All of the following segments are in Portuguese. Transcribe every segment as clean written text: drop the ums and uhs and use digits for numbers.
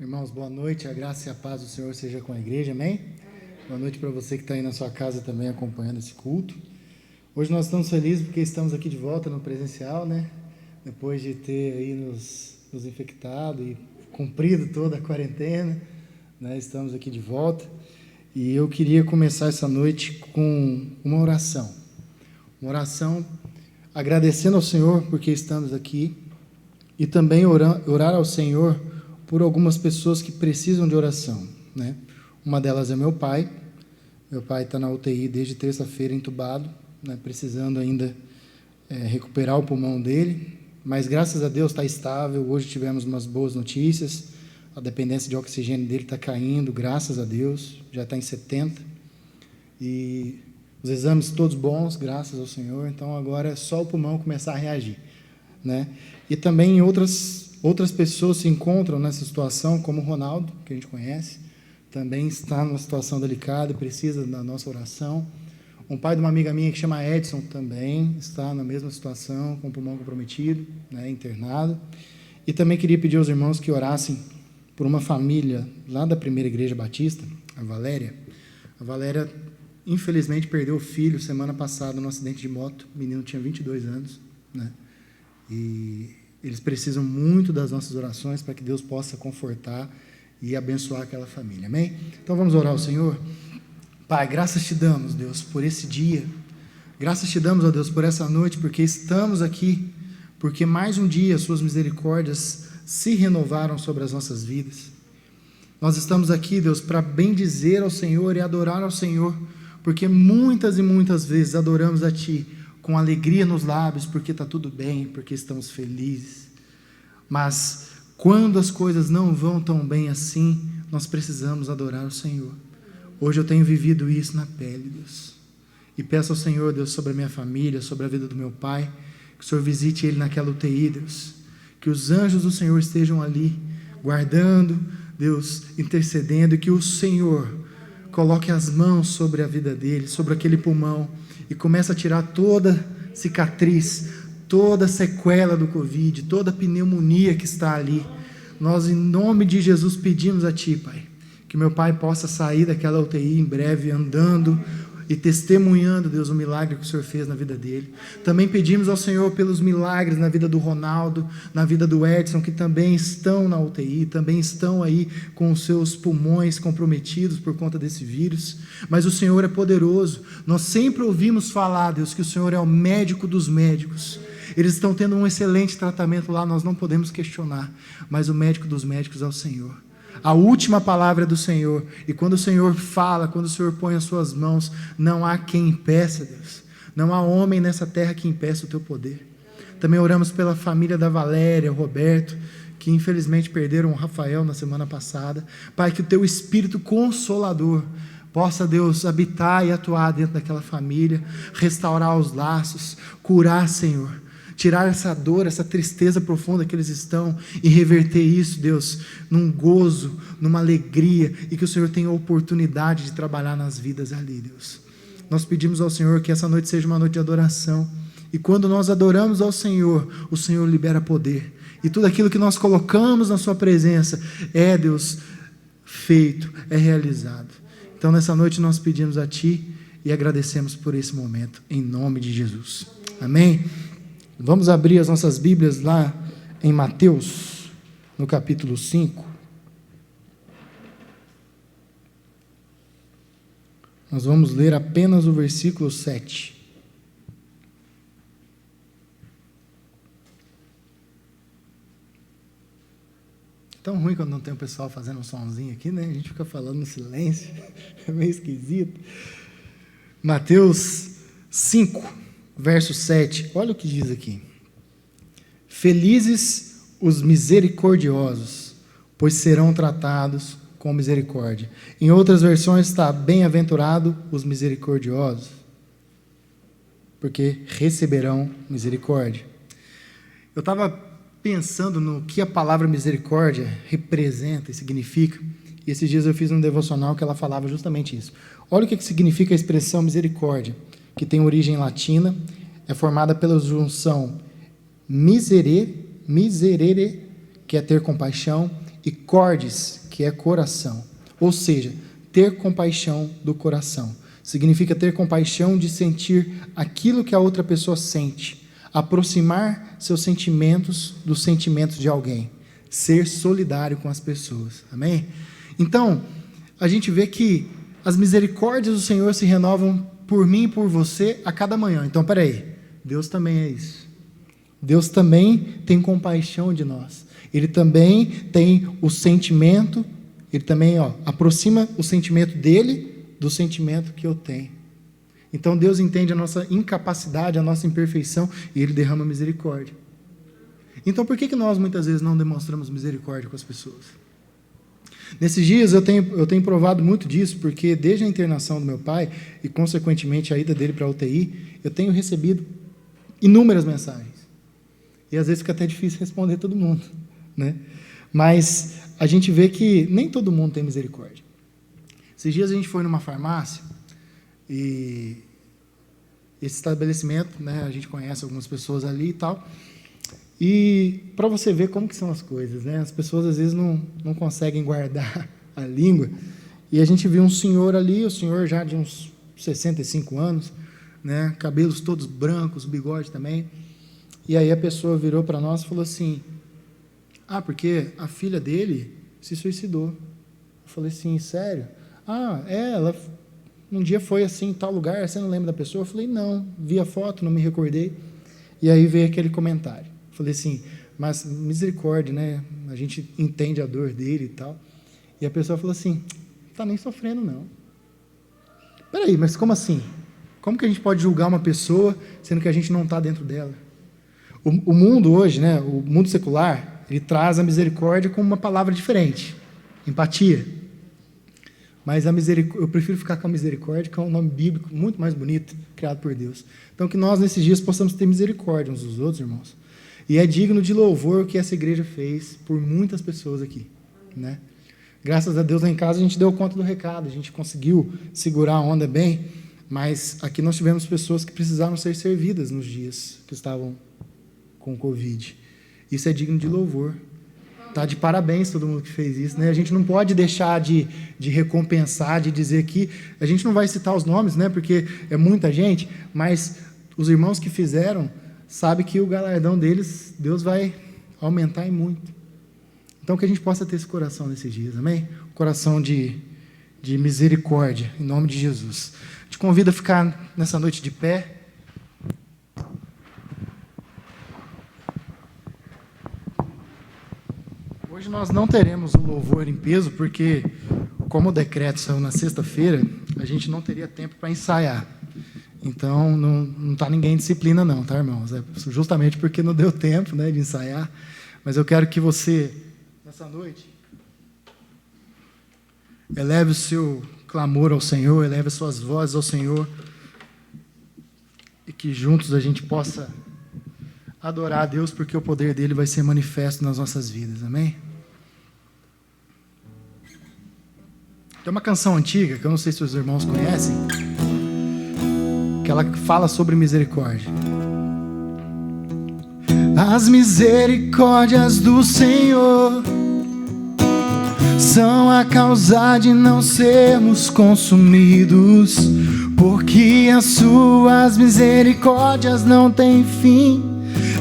Irmãos, boa noite, a graça e a paz do Senhor seja com a igreja, amém? Boa noite para você que está aí na sua casa também acompanhando esse culto. Hoje nós estamos felizes porque estamos aqui de volta no presencial, né? Depois de ter aí nos infectado e cumprido toda a quarentena, né? Estamos aqui de volta e eu queria começar essa noite com uma oração agradecendo ao Senhor porque estamos aqui e também orar ao Senhor por algumas pessoas que precisam de oração, né? Uma delas é meu pai está na UTI desde terça-feira entubado, né? Precisando ainda recuperar o pulmão dele, mas graças a Deus está estável. Hoje tivemos umas boas notícias, a dependência de oxigênio dele está caindo, graças a Deus, já está em 70, e os exames todos bons, graças ao Senhor. Então agora é só o pulmão começar a reagir, né? E também outras pessoas se encontram nessa situação, como o Ronaldo, que a gente conhece, também está numa situação delicada e precisa da nossa oração. Um pai de uma amiga minha que chama Edson também está na mesma situação, com o pulmão comprometido, né, internado. E também queria pedir aos irmãos que orassem por uma família lá da Primeira Igreja Batista, a Valéria. A Valéria, infelizmente, perdeu o filho semana passada num acidente de moto. O menino tinha 22 anos, né? E eles precisam muito das nossas orações para que Deus possa confortar e abençoar aquela família, amém? Então vamos orar ao Senhor. Pai, graças te damos, Deus, por esse dia, graças te damos, ó Deus, por essa noite, porque estamos aqui, porque mais um dia suas misericórdias se renovaram sobre as nossas vidas. Nós estamos aqui, Deus, para bendizer ao Senhor e adorar ao Senhor, porque muitas e muitas vezes adoramos a Ti com alegria nos lábios, porque está tudo bem, porque estamos felizes, mas quando as coisas não vão tão bem assim, nós precisamos adorar o Senhor. Hoje eu tenho vivido isso na pele, Deus, e peço ao Senhor, Deus, sobre a minha família, sobre a vida do meu pai, que o Senhor visite ele naquela UTI, Deus, que os anjos do Senhor estejam ali, guardando, Deus, intercedendo, e que o Senhor coloque as mãos sobre a vida dele, sobre aquele pulmão, e comece a tirar toda cicatriz, toda sequela do Covid, toda pneumonia que está ali. Nós, em nome de Jesus, pedimos a Ti, Pai, que meu pai possa sair daquela UTI em breve, andando e testemunhando, Deus, o milagre que o Senhor fez na vida dele. Também pedimos ao Senhor pelos milagres na vida do Ronaldo, na vida do Edson, que também estão na UTI, também estão aí com os seus pulmões comprometidos por conta desse vírus, mas o Senhor é poderoso. Nós sempre ouvimos falar, Deus, que o Senhor é o médico dos médicos. Eles estão tendo um excelente tratamento lá, nós não podemos questionar, mas o médico dos médicos é o Senhor. A última palavra é do Senhor, e quando o Senhor fala, quando o Senhor põe as suas mãos, não há quem impeça, Deus, não há homem nessa terra que impeça o teu poder. Também oramos pela família da Valéria, o Roberto, que infelizmente perderam o Rafael na semana passada. Pai, que o teu Espírito Consolador possa, Deus, habitar e atuar dentro daquela família, restaurar os laços, curar, Senhor, tirar essa dor, essa tristeza profunda que eles estão, e reverter isso, Deus, num gozo, numa alegria, e que o Senhor tenha a oportunidade de trabalhar nas vidas ali, Deus. Nós pedimos ao Senhor que essa noite seja uma noite de adoração, e quando nós adoramos ao Senhor, o Senhor libera poder, e tudo aquilo que nós colocamos na sua presença é, Deus, feito, é realizado. Então nessa noite nós pedimos a Ti e agradecemos por esse momento, em nome de Jesus, amém? Vamos abrir as nossas Bíblias lá em Mateus, no capítulo 5. Nós vamos ler apenas o versículo 7. Tão ruim quando não tem o pessoal fazendo um sonzinho aqui, né? A gente fica falando no silêncio, é meio esquisito. Mateus 5. Verso 7, olha o que diz aqui: felizes os misericordiosos, pois serão tratados com misericórdia. Em outras versões está: bem-aventurado os misericordiosos, porque receberão misericórdia. Eu estava pensando no que a palavra misericórdia representa e significa, e esses dias eu fiz um devocional que ela falava justamente isso. Olha o que significa a expressão misericórdia, que tem origem latina, é formada pela junção miserere, que é ter compaixão, e cordes, que é coração. Ou seja, ter compaixão do coração. Significa ter compaixão de sentir aquilo que a outra pessoa sente, aproximar seus sentimentos dos sentimentos de alguém, ser solidário com as pessoas. Amém? Então, a gente vê que as misericórdias do Senhor se renovam por mim e por você a cada manhã. Então, peraí, Deus também é isso. Deus também tem compaixão de nós. Ele também tem o sentimento, ele também aproxima o sentimento dele do sentimento que eu tenho. Então Deus entende a nossa incapacidade, a nossa imperfeição, e ele derrama misericórdia. Então por que nós muitas vezes não demonstramos misericórdia com as pessoas? Nesses dias eu tenho provado muito disso, porque desde a internação do meu pai, e consequentemente a ida dele para a UTI, eu tenho recebido inúmeras mensagens. E às vezes fica até difícil responder todo mundo, né? Mas a gente vê que nem todo mundo tem misericórdia. Esses dias a gente foi numa farmácia, e esse estabelecimento, né, a gente conhece algumas pessoas ali e tal, e para você ver como que são as coisas, né? As pessoas às vezes não conseguem guardar a língua, e a gente viu um senhor ali, o senhor já de uns 65 anos, né, cabelos todos brancos, bigode também. E aí a pessoa virou para nós e falou assim: porque a filha dele se suicidou. Eu falei assim: sério? Ela um dia foi assim em tal lugar, você não lembra da pessoa? Eu falei: não, vi a foto, não me recordei. E aí veio aquele comentário. Eu falei assim: mas misericórdia, né? A gente entende a dor dele e tal. E a pessoa falou assim: não está nem sofrendo não. Peraí, mas como assim? Como que a gente pode julgar uma pessoa sendo que a gente não está dentro dela? O mundo hoje, né, o mundo secular, ele traz a misericórdia como uma palavra diferente, empatia. Mas eu prefiro ficar com a misericórdia, que é um nome bíblico muito mais bonito, criado por Deus. Então, que nós, nesses dias, possamos ter misericórdia uns dos outros, irmãos. E é digno de louvor o que essa igreja fez por muitas pessoas aqui, né? Graças a Deus, lá em casa, a gente deu conta do recado, a gente conseguiu segurar a onda bem, mas aqui nós tivemos pessoas que precisaram ser servidas nos dias que estavam com Covid. Isso é digno de louvor. Tá de parabéns todo mundo que fez isso, né? A gente não pode deixar de recompensar, de dizer que a gente não vai citar os nomes, né? Porque é muita gente, mas os irmãos que fizeram sabem que o galardão deles, Deus vai aumentar em muito. Então que a gente possa ter esse coração nesses dias, amém? Coração de misericórdia, em nome de Jesus. Te convido a ficar nessa noite de pé. Hoje nós não teremos o louvor em peso, porque, como o decreto saiu na sexta-feira, a gente não teria tempo para ensaiar. Então, não está ninguém em disciplina não, tá, irmãos? É justamente porque não deu tempo, né, de ensaiar. Mas eu quero que você, nessa noite, eleve o seu clamor ao Senhor, eleve as suas vozes ao Senhor, e que juntos a gente possa adorar a Deus, porque o poder dele vai ser manifesto nas nossas vidas, amém? Tem uma canção antiga, que eu não sei se os irmãos conhecem, que ela fala sobre misericórdia. As misericórdias do Senhor são a causa de não sermos consumidos, porque as suas misericórdias não têm fim,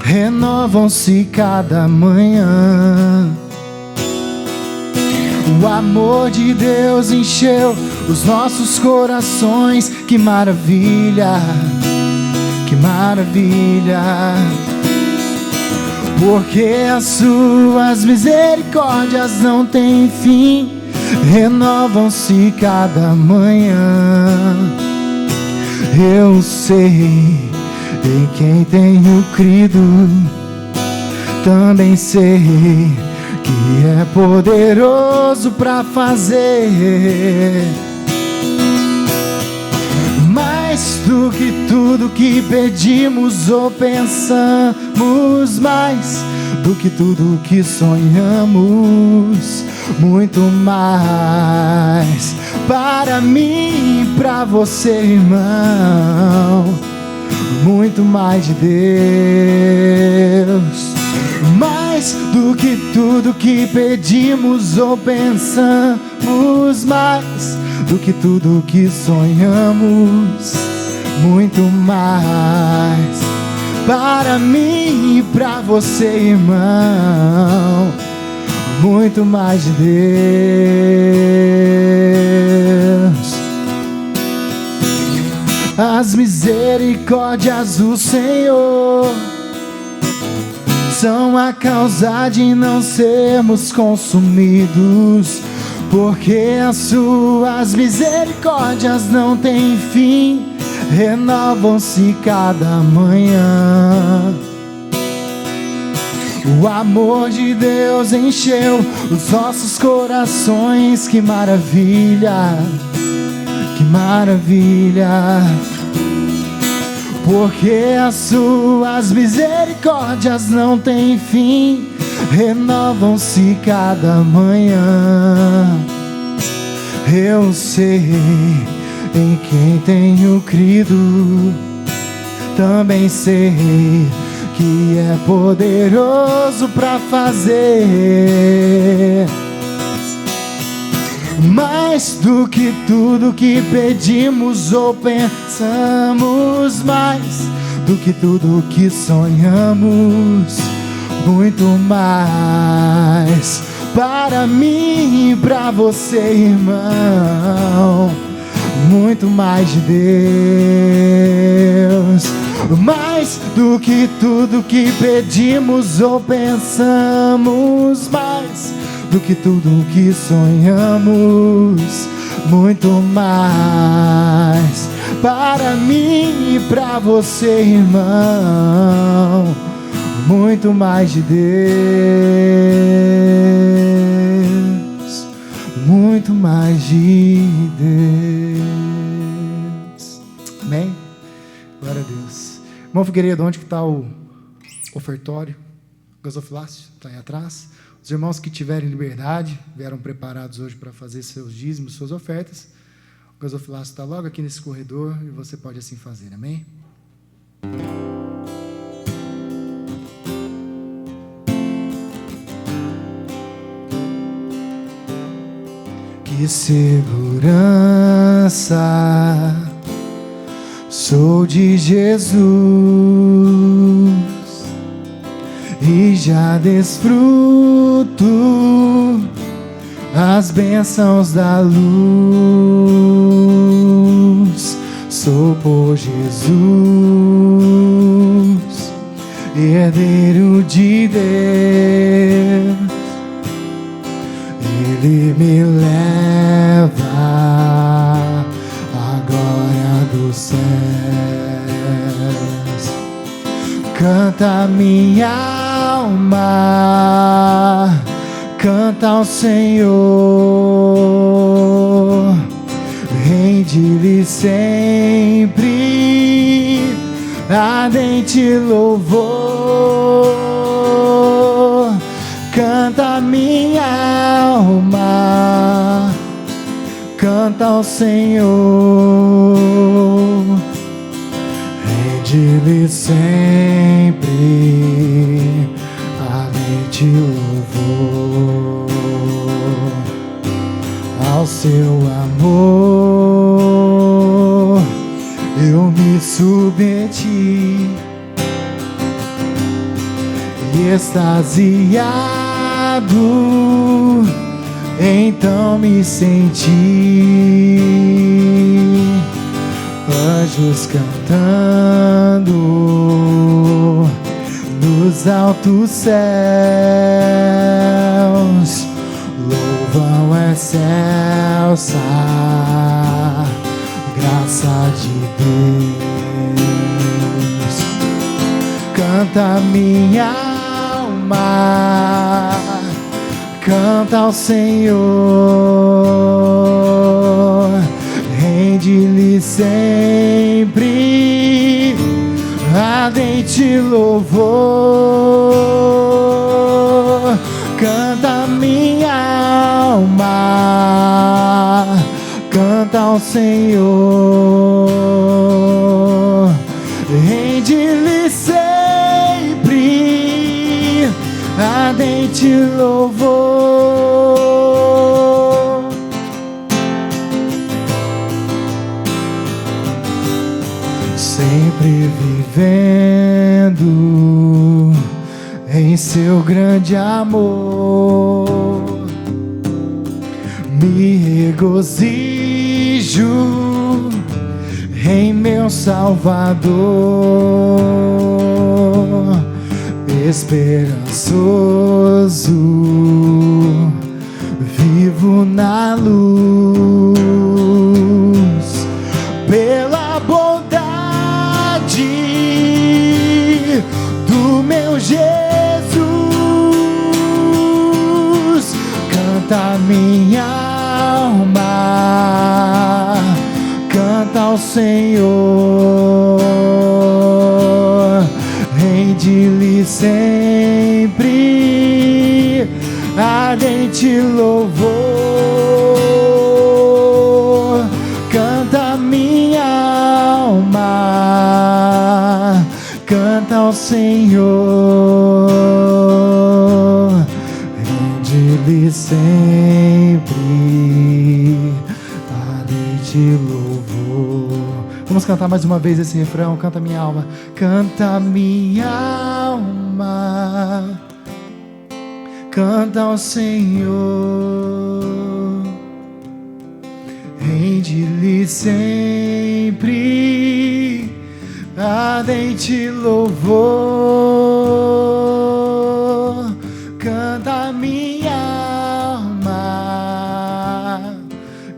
renovam-se cada manhã. O amor de Deus encheu os nossos corações. Que maravilha, que maravilha. Porque as suas misericórdias não têm fim, renovam-se cada manhã. Eu sei em quem tenho crido, também sei que é poderoso para fazer mais do que tudo que pedimos ou pensamos, mais do que tudo que sonhamos, muito mais para mim e para você, irmão, muito mais de Deus, mais mais do que tudo que pedimos ou pensamos, mais do que tudo que sonhamos, muito mais. Para mim e para você, irmão, muito mais de Deus. As misericórdias do Senhor são a causa de não sermos consumidos, porque as suas misericórdias não têm fim, renovam-se cada manhã. O amor de Deus encheu os nossos corações, que maravilha, que maravilha. Porque as suas misericórdias não têm fim, renovam-se cada manhã. Eu sei em quem tenho crido, também sei que é poderoso para fazer mais do que tudo que pedimos ou pensamos, mais do que tudo que sonhamos, muito mais. Para mim e para você, irmão, muito mais de Deus. Mais do que tudo que pedimos ou pensamos, mais do que tudo que sonhamos, muito mais. Para mim e para você, irmão, muito mais de Deus, muito mais de Deus. Amém? Glória a Deus. Irmão Figueiredo, onde que está o ofertório? Gasofilácio? Está aí atrás. Os irmãos que tiverem liberdade, vieram preparados hoje para fazer seus dízimos, suas ofertas. O gasofilácio está logo aqui nesse corredor e você pode assim fazer, amém? Que segurança sou de Jesus e já desfruto as bênçãos da luz. Sou por Jesus, herdeiro de Deus. Ele me leva à glória dos céus. Canta minha alma, canta ao Senhor, rende-lhe sempre ardente louvor. Canta minha alma, canta ao Senhor, rende-lhe sempre ardente louvor. Ao seu amor eu me submeti e extasiado então me senti. Anjos cantando nos altos céus, louvam excelsa graça de Deus. Canta minha alma, canta ao Senhor, rende-lhe sempre ardente louvor. Canta minha alma, canta ao Senhor, rende-lhe sempre ardente louvor. Sempre vivendo em seu grande amor, me regozijo em meu Salvador, esperançoso, vivo na luz, pela bondade do meu Jesus. Canta minha alma, canta ao Senhor, rende-lhe sempre ardente louvor. Canta minha alma, canta ao Senhor, rende-lhe sempre ardente louvor. Vamos cantar mais uma vez esse refrão. Canta minha alma, canta minha alma, canta ao Senhor, rende-lhe sempre ardente louvor. Canta minha alma,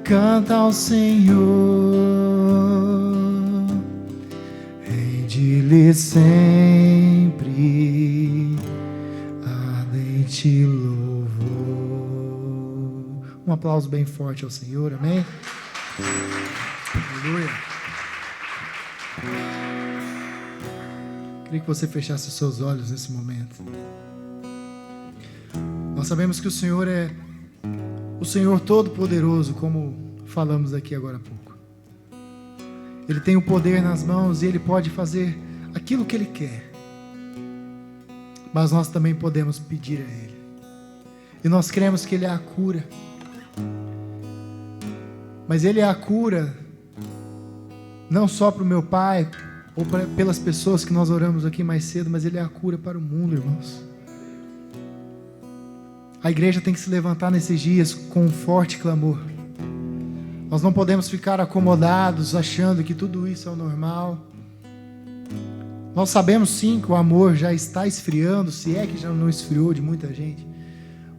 canta ao Senhor, rende-lhe sempre ardente louvor. Um aplauso bem forte ao Senhor, amém? Aleluia. Queria que você fechasse os seus olhos nesse momento. Nós sabemos que o Senhor é o Senhor Todo-Poderoso, como falamos aqui agora há pouco. Ele tem o poder nas mãos e Ele pode fazer aquilo que Ele quer. Mas nós também podemos pedir a Ele. E nós cremos que Ele é a cura. Mas Ele é a cura não só para o meu pai ou pelas pessoas que nós oramos aqui mais cedo, mas Ele é a cura para o mundo, irmãos. A igreja tem que se levantar nesses dias com um forte clamor. Nós não podemos ficar acomodados achando que tudo isso é o normal. Nós sabemos sim que o amor já está esfriando, se é que já não esfriou de muita gente.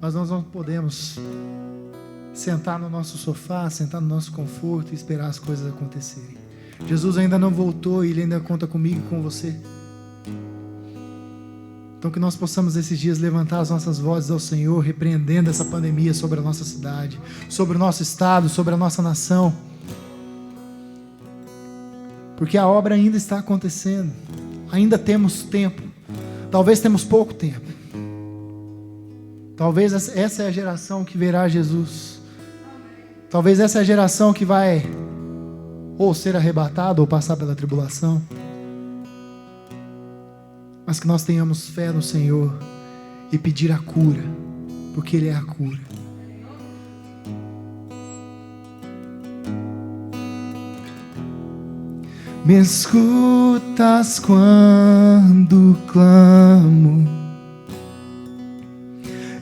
Mas nós não podemos sentar no nosso sofá, sentar no nosso conforto e esperar as coisas acontecerem. Jesus ainda não voltou e Ele ainda conta comigo e com você. Então que nós possamos esses dias levantar as nossas vozes ao Senhor, repreendendo essa pandemia sobre a nossa cidade, sobre o nosso estado, sobre a nossa nação. Porque a obra ainda está acontecendo. Ainda temos tempo. Talvez temos pouco tempo. Talvez essa é a geração que verá Jesus. Talvez essa é a geração que vai ou ser arrebatada ou passar pela tribulação. Mas que nós tenhamos fé no Senhor e pedir a cura, porque Ele é a cura. Me escutas quando clamo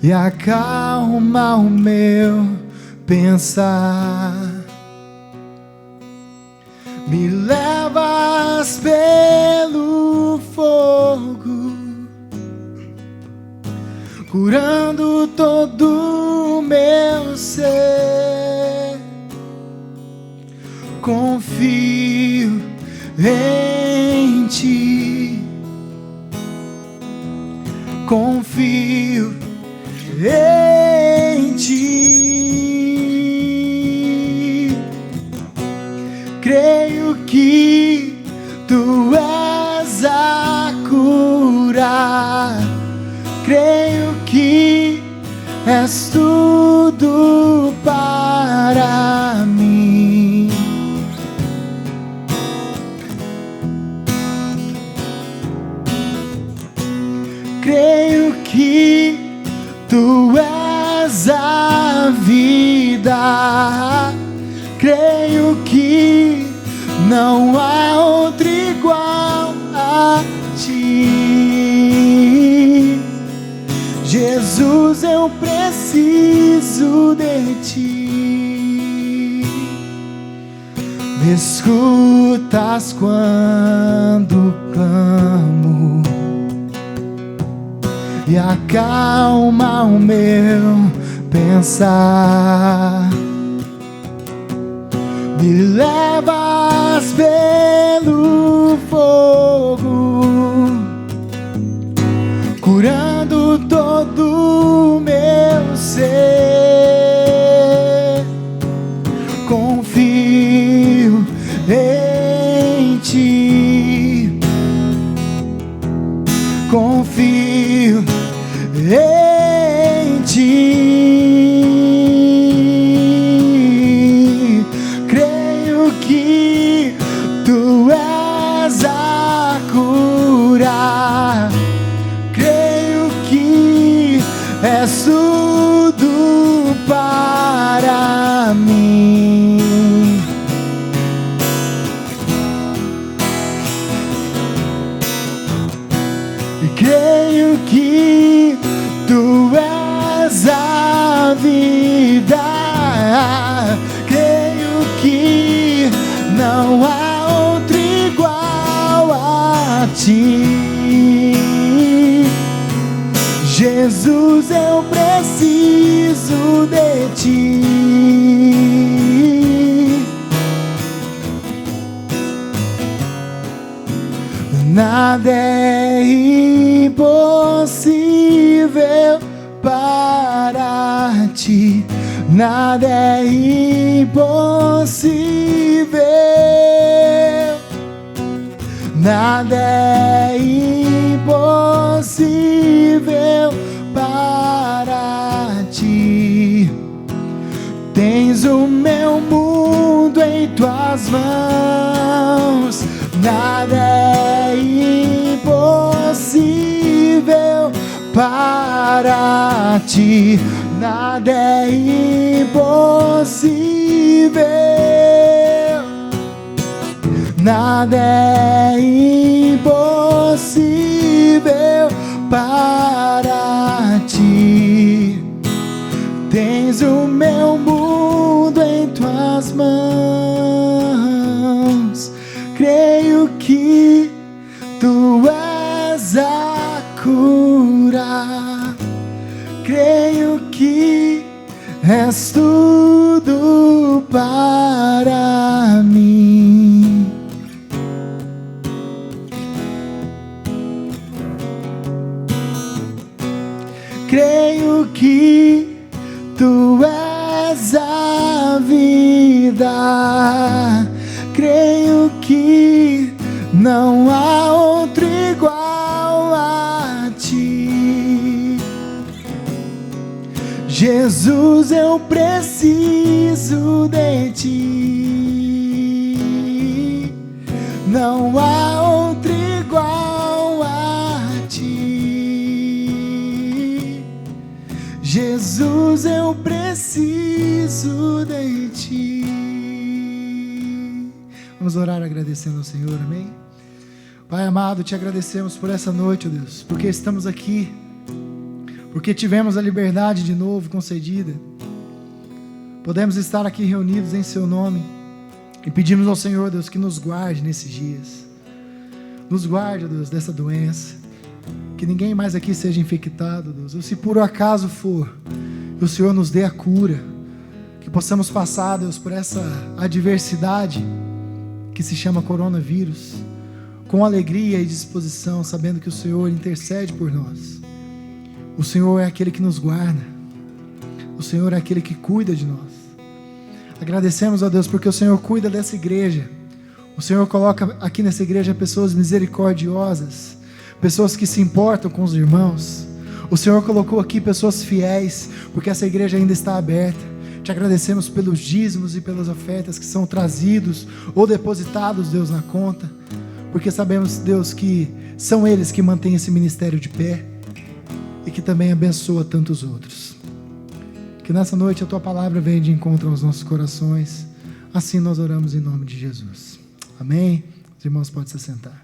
e acalma o meu pensar. Me levas pelo fogo, curando todo o meu ser. Confio em Ti, confio em Ti. Creio que Tu és a cura, creio que és tudo para mim. Creio que Tu és a vida, creio que não há outro igual a ti. Jesus, eu preciso de ti. Me escutas quando clamo e acalma o meu pensar. Me levas pelo fogo, curando todo o meu ser. Confio em ti, confio em ti. Creio que tu és a cura, creio que és tudo para mim. E creio que tu és a vida, creio que não há outro igual a ti. Jesus, eu preciso de ti. Nada é impossível para ti, nada é impossível, nada é impossível para ti. Tens o meu mundo em tuas mãos, nada é impossível para ti, nada é impossível, nada é impossível para ti. Tens o meu mundo em tuas mãos, creio que tu és a cura, creio que és tudo para mim. Creio que tu és a vida, creio que não há outro igual a ti. Jesus, eu preciso de ti. Não há outro igual a ti. Jesus, eu preciso de ti. Vamos orar agradecendo ao Senhor, amém? Pai amado, te agradecemos por essa noite, ó Deus, porque estamos aqui, porque tivemos a liberdade de novo concedida. Podemos estar aqui reunidos em seu nome e pedimos ao Senhor, Deus, que nos guarde nesses dias. Nos guarde, ó Deus, dessa doença, que ninguém mais aqui seja infectado, Deus, ou se por acaso for, que o Senhor nos dê a cura, que possamos passar, Deus, por essa adversidade que se chama coronavírus, com alegria e disposição, sabendo que o Senhor intercede por nós. O Senhor é aquele que nos guarda, o Senhor é aquele que cuida de nós. Agradecemos a Deus porque o Senhor cuida dessa igreja. O Senhor coloca aqui nessa igreja pessoas misericordiosas, pessoas que se importam com os irmãos. O Senhor colocou aqui pessoas fiéis, porque essa igreja ainda está aberta. Te agradecemos pelos dízimos e pelas ofertas que são trazidos ou depositados, Deus, na conta, porque sabemos, Deus, que são eles que mantêm esse ministério de pé. e que também abençoa tantos outros. Que nessa noite a Tua palavra venha de encontro aos nossos corações. Assim nós oramos em nome de Jesus. Amém? Os irmãos podem se sentar.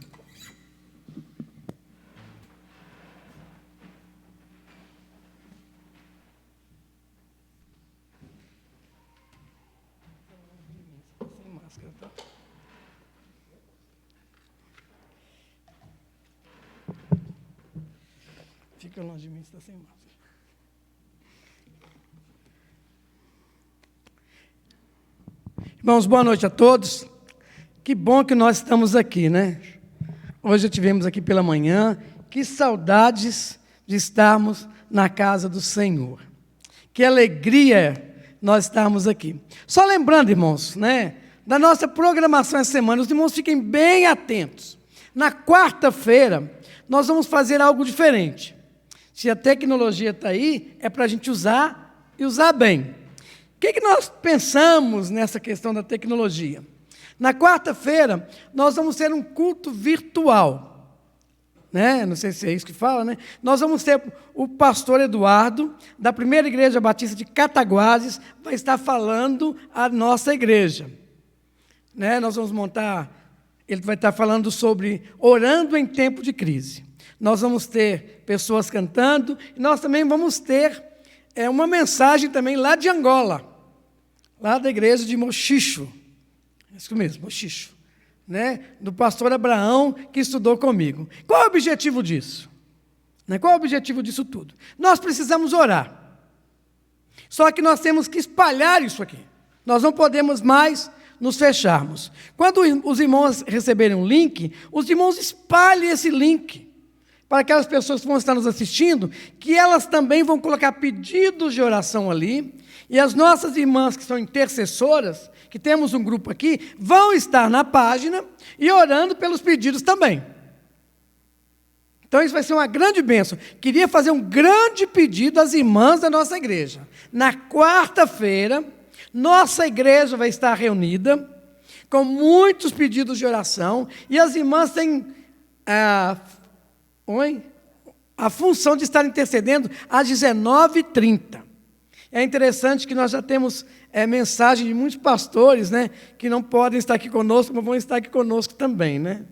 Fica longe de mim, você está sem máscara. Irmãos, boa noite a todos. Que bom que nós estamos aqui, né? Hoje estivemos aqui pela manhã. Que saudades de estarmos na casa do Senhor. Que alegria nós estarmos aqui. Só lembrando, irmãos, né, da nossa programação essa semana, os irmãos fiquem bem atentos. Na quarta-feira, nós vamos fazer algo diferente. Se a tecnologia está aí, é para a gente usar e usar bem. O que nós pensamos nessa questão da tecnologia? Na quarta-feira, nós vamos ter um culto virtual. Né? Não sei se é isso que fala, né? Nós vamos ter o pastor Eduardo, da Primeira Igreja Batista de Cataguases, vai estar falando a nossa igreja. Né? Nós vamos montar, ele vai estar falando sobre orando em tempo de crise. Nós vamos ter pessoas cantando, e nós também vamos ter uma mensagem também lá de Angola, lá da igreja de Mochicho, isso mesmo, Mochicho, né? Do pastor Abraão, que estudou comigo. Qual é o objetivo disso? Né? Qual é o objetivo disso tudo? Nós precisamos orar, só que nós temos que espalhar isso aqui, nós não podemos mais nos fecharmos. Quando os irmãos receberem um link, os irmãos espalhem esse link, para aquelas pessoas que vão estar nos assistindo, que elas também vão colocar pedidos de oração ali, e as nossas irmãs que são intercessoras, que temos um grupo aqui, vão estar na página e orando pelos pedidos também. Então isso vai ser uma grande bênção. Queria fazer um grande pedido às irmãs da nossa igreja. Na quarta-feira, nossa igreja vai estar reunida, com muitos pedidos de oração, e as irmãs têm a função de estar intercedendo às 19h30. É interessante que nós já temos mensagem de muitos pastores, né, que não podem estar aqui conosco, mas vão estar aqui conosco também. Né?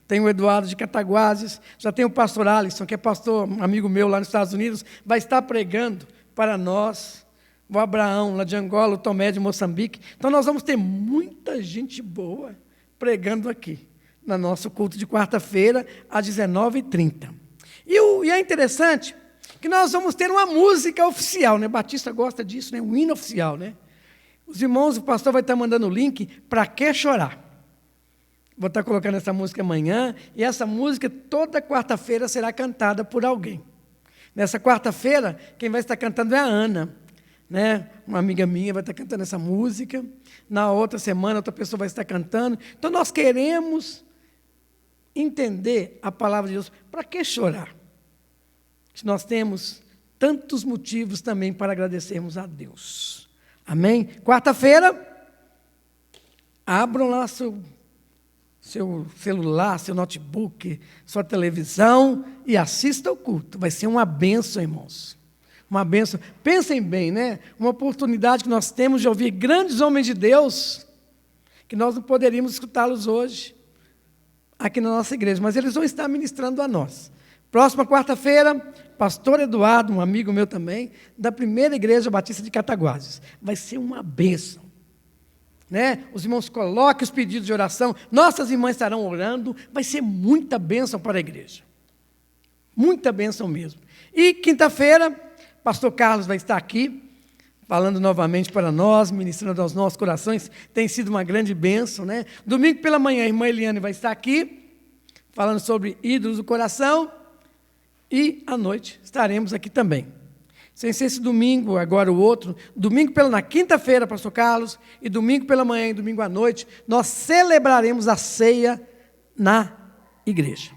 Tem o Eduardo de Cataguases, já tem o pastor Alisson, que é pastor, amigo meu lá nos Estados Unidos, vai estar pregando para nós. O Abraão, lá de Angola, o Tomé de Moçambique. Então nós vamos ter muita gente boa pregando aqui, no nosso culto de quarta-feira, às 19h30. E é interessante que nós vamos ter uma música oficial, né? Batista gosta disso, né? Um hino oficial, né? Os irmãos, o pastor vai estar mandando o link para que chorar. Vou estar colocando essa música amanhã, e essa música toda quarta-feira será cantada por alguém. Nessa quarta-feira, quem vai estar cantando é a Ana, né? Uma amiga minha vai estar cantando essa música. Na outra semana, outra pessoa vai estar cantando. Então nós queremos entender a palavra de Deus. Para que chorar? Nós temos tantos motivos também para agradecermos a Deus. Amém? Quarta-feira, abram lá seu celular, seu notebook, sua televisão e assista ao culto. Vai ser uma bênção, irmãos. Uma bênção. Pensem bem, né? Uma oportunidade que nós temos de ouvir grandes homens de Deus, que nós não poderíamos escutá-los hoje, aqui na nossa igreja, mas eles vão estar ministrando a nós. Próxima quarta-feira, pastor Eduardo, um amigo meu também, da Primeira Igreja Batista de Cataguases. Vai ser uma bênção. Né? Os irmãos coloquem os pedidos de oração, nossas irmãs estarão orando, vai ser muita bênção para a igreja. Muita bênção mesmo. E quinta-feira, pastor Carlos vai estar aqui, falando novamente para nós, ministrando aos nossos corações, tem sido uma grande bênção, né? Domingo pela manhã, a irmã Eliane vai estar aqui, falando sobre ídolos do coração, e à noite estaremos aqui também. Sem ser esse domingo, agora o outro, na quinta-feira, pastor Carlos, e domingo pela manhã e domingo à noite, nós celebraremos a ceia na igreja.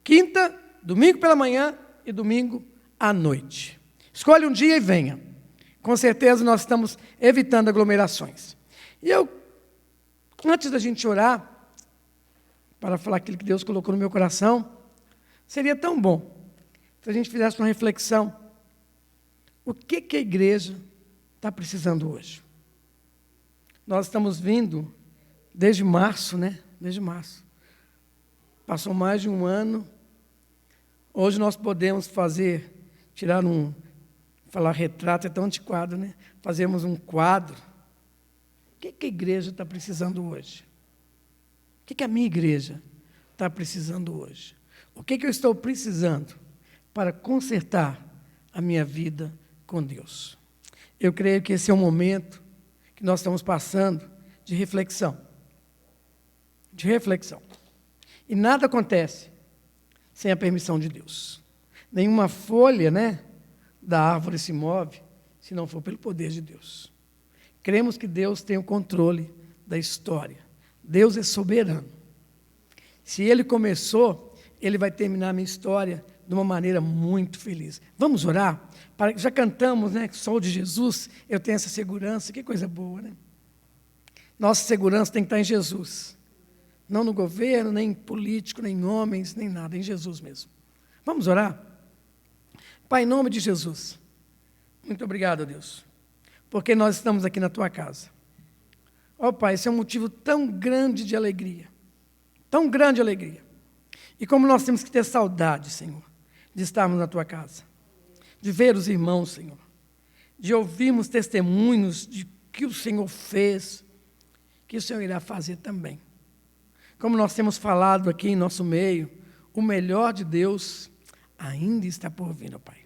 Quinta, domingo pela manhã e domingo à noite. Escolha um dia e venha. Com certeza nós estamos evitando aglomerações. E antes da gente orar, para falar aquilo que Deus colocou no meu coração, seria tão bom se a gente fizesse uma reflexão, o que a igreja está precisando hoje? Nós estamos vindo desde março, né? Desde março. Passou mais de um ano. Hoje nós podemos falar retrato é tão antiquado, né? Fazemos um quadro. O que a igreja está precisando hoje? O que a minha igreja está precisando hoje? O que eu estou precisando para consertar a minha vida com Deus? Eu creio que esse é um momento que nós estamos passando de reflexão. De reflexão. E nada acontece sem a permissão de Deus. Nenhuma folha, né, da árvore se move se não for pelo poder de Deus. Cremos que Deus tem o controle da história. Deus é soberano. Se Ele começou, Ele vai terminar a minha história de uma maneira muito feliz. Vamos orar? Já cantamos, né? Sou de Jesus, eu tenho essa segurança. Que coisa boa, né? Nossa segurança tem que estar em Jesus. Não no governo, nem político, nem homens, nem nada. Em Jesus mesmo. Vamos orar? Pai, em nome de Jesus, muito obrigado, Deus, porque nós estamos aqui na Tua casa. Ó Pai, esse é um motivo tão grande de alegria. Tão grande alegria. E como nós temos que ter saudade, Senhor, de estarmos na Tua casa, de ver os irmãos, Senhor, de ouvirmos testemunhos de que o Senhor fez, que o Senhor irá fazer também. Como nós temos falado aqui em nosso meio, o melhor de Deus ainda está por vir, ó Pai.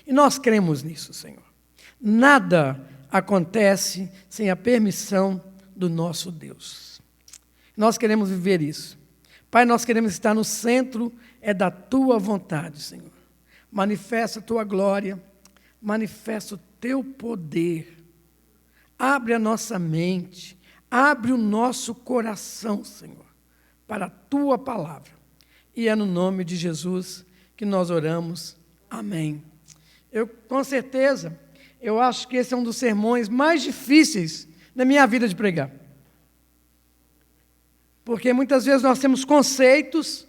E nós cremos nisso, Senhor. Nada acontece sem a permissão do nosso Deus. Nós queremos viver isso. Pai, nós queremos estar no centro da Tua vontade, Senhor. Manifesta a Tua glória, manifesta o Teu poder. Abre a nossa mente, abre o nosso coração, Senhor, para a Tua palavra. E é no nome de Jesus que nós oramos. Amém. Com certeza, eu acho que esse é um dos sermões mais difíceis na minha vida de pregar. Porque muitas vezes nós temos conceitos,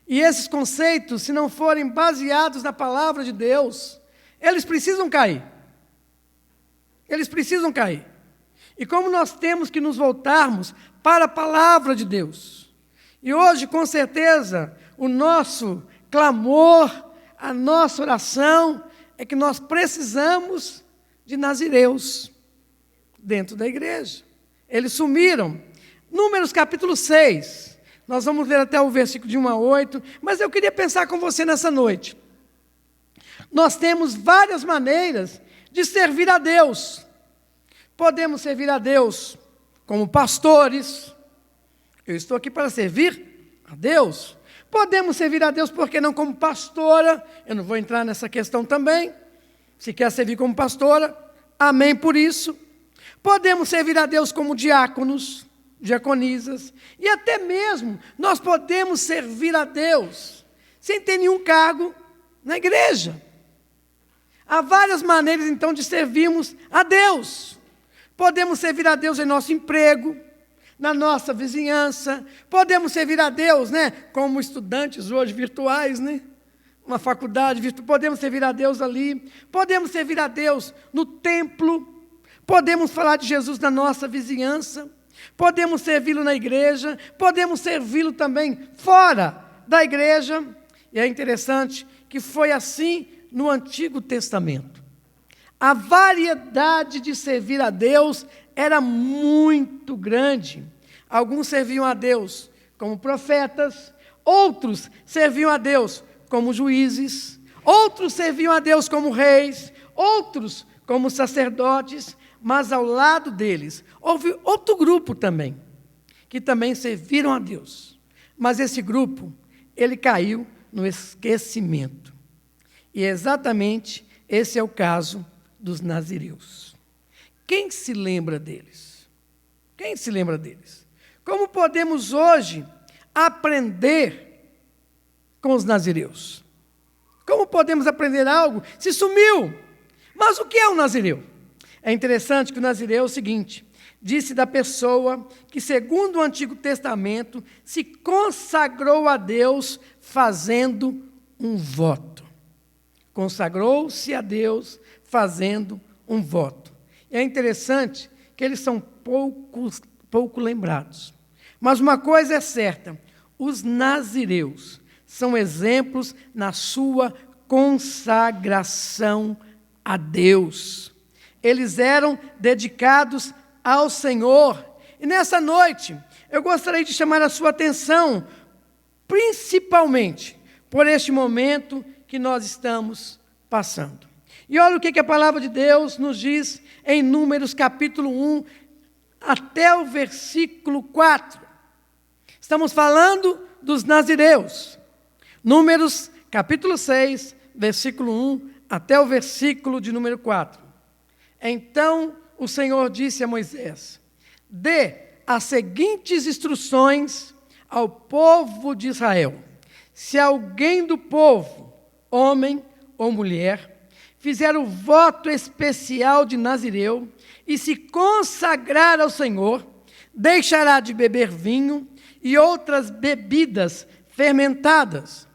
e esses conceitos, se não forem baseados na palavra de Deus, eles precisam cair. Eles precisam cair. E como nós temos que nos voltarmos para a palavra de Deus. E hoje, com certeza, o nosso clamor, a nossa oração, é que nós precisamos de nazireus dentro da igreja. Eles sumiram. Números capítulo 6, nós vamos ler até o versículo de 1 a 8, mas eu queria pensar com você nessa noite. Nós temos várias maneiras de servir a Deus. Podemos servir a Deus como pastores. Eu estou aqui para servir a Deus. Podemos servir a Deus, por que não como pastora? Eu não vou entrar nessa questão também. Se quer servir como pastora, amém por isso. Podemos servir a Deus como diáconos, diaconisas, e até mesmo nós podemos servir a Deus sem ter nenhum cargo na igreja. Há várias maneiras, então, de servirmos a Deus. Podemos servir a Deus em nosso emprego, na nossa vizinhança. Podemos servir a Deus, né, como estudantes hoje virtuais, né, uma faculdade virtual. Podemos servir a Deus ali. Podemos servir a Deus no templo. Podemos falar de Jesus na nossa vizinhança. Podemos servi-lo na igreja. Podemos servi-lo também fora da igreja. E é interessante que foi assim no Antigo Testamento. A variedade de servir a Deus era muito grande. Alguns serviam a Deus como profetas, outros serviam a Deus como juízes, outros serviam a Deus como reis, outros como sacerdotes, mas ao lado deles houve outro grupo também, que também serviram a Deus. Mas esse grupo, ele caiu no esquecimento. E exatamente esse é o caso dos nazireus. Quem se lembra deles? Quem se lembra deles? Como podemos hoje aprender com os nazireus? Como podemos aprender algo se sumiu? Mas o que é um nazireu? É interessante que o nazireu é o seguinte: disse da pessoa que, segundo o Antigo Testamento, se consagrou a Deus fazendo um voto. consagrou-se a Deus fazendo um voto. E é interessante que eles são pouco lembrados. Mas uma coisa é certa, os nazireus são exemplos na sua consagração a Deus. Eles eram dedicados ao Senhor. E nessa noite, eu gostaria de chamar a sua atenção, principalmente por este momento que nós estamos passando. E olha o que a palavra de Deus nos diz em Números capítulo 1, até o versículo 4. Estamos falando dos nazireus. Números capítulo 6, versículo 1, até o versículo de número 4. Então o Senhor disse a Moisés: dê as seguintes instruções ao povo de Israel. Se alguém do povo, homem ou mulher, fizer o voto especial de Nazireu e se consagrar ao Senhor, deixará de beber vinho e outras bebidas fermentadas.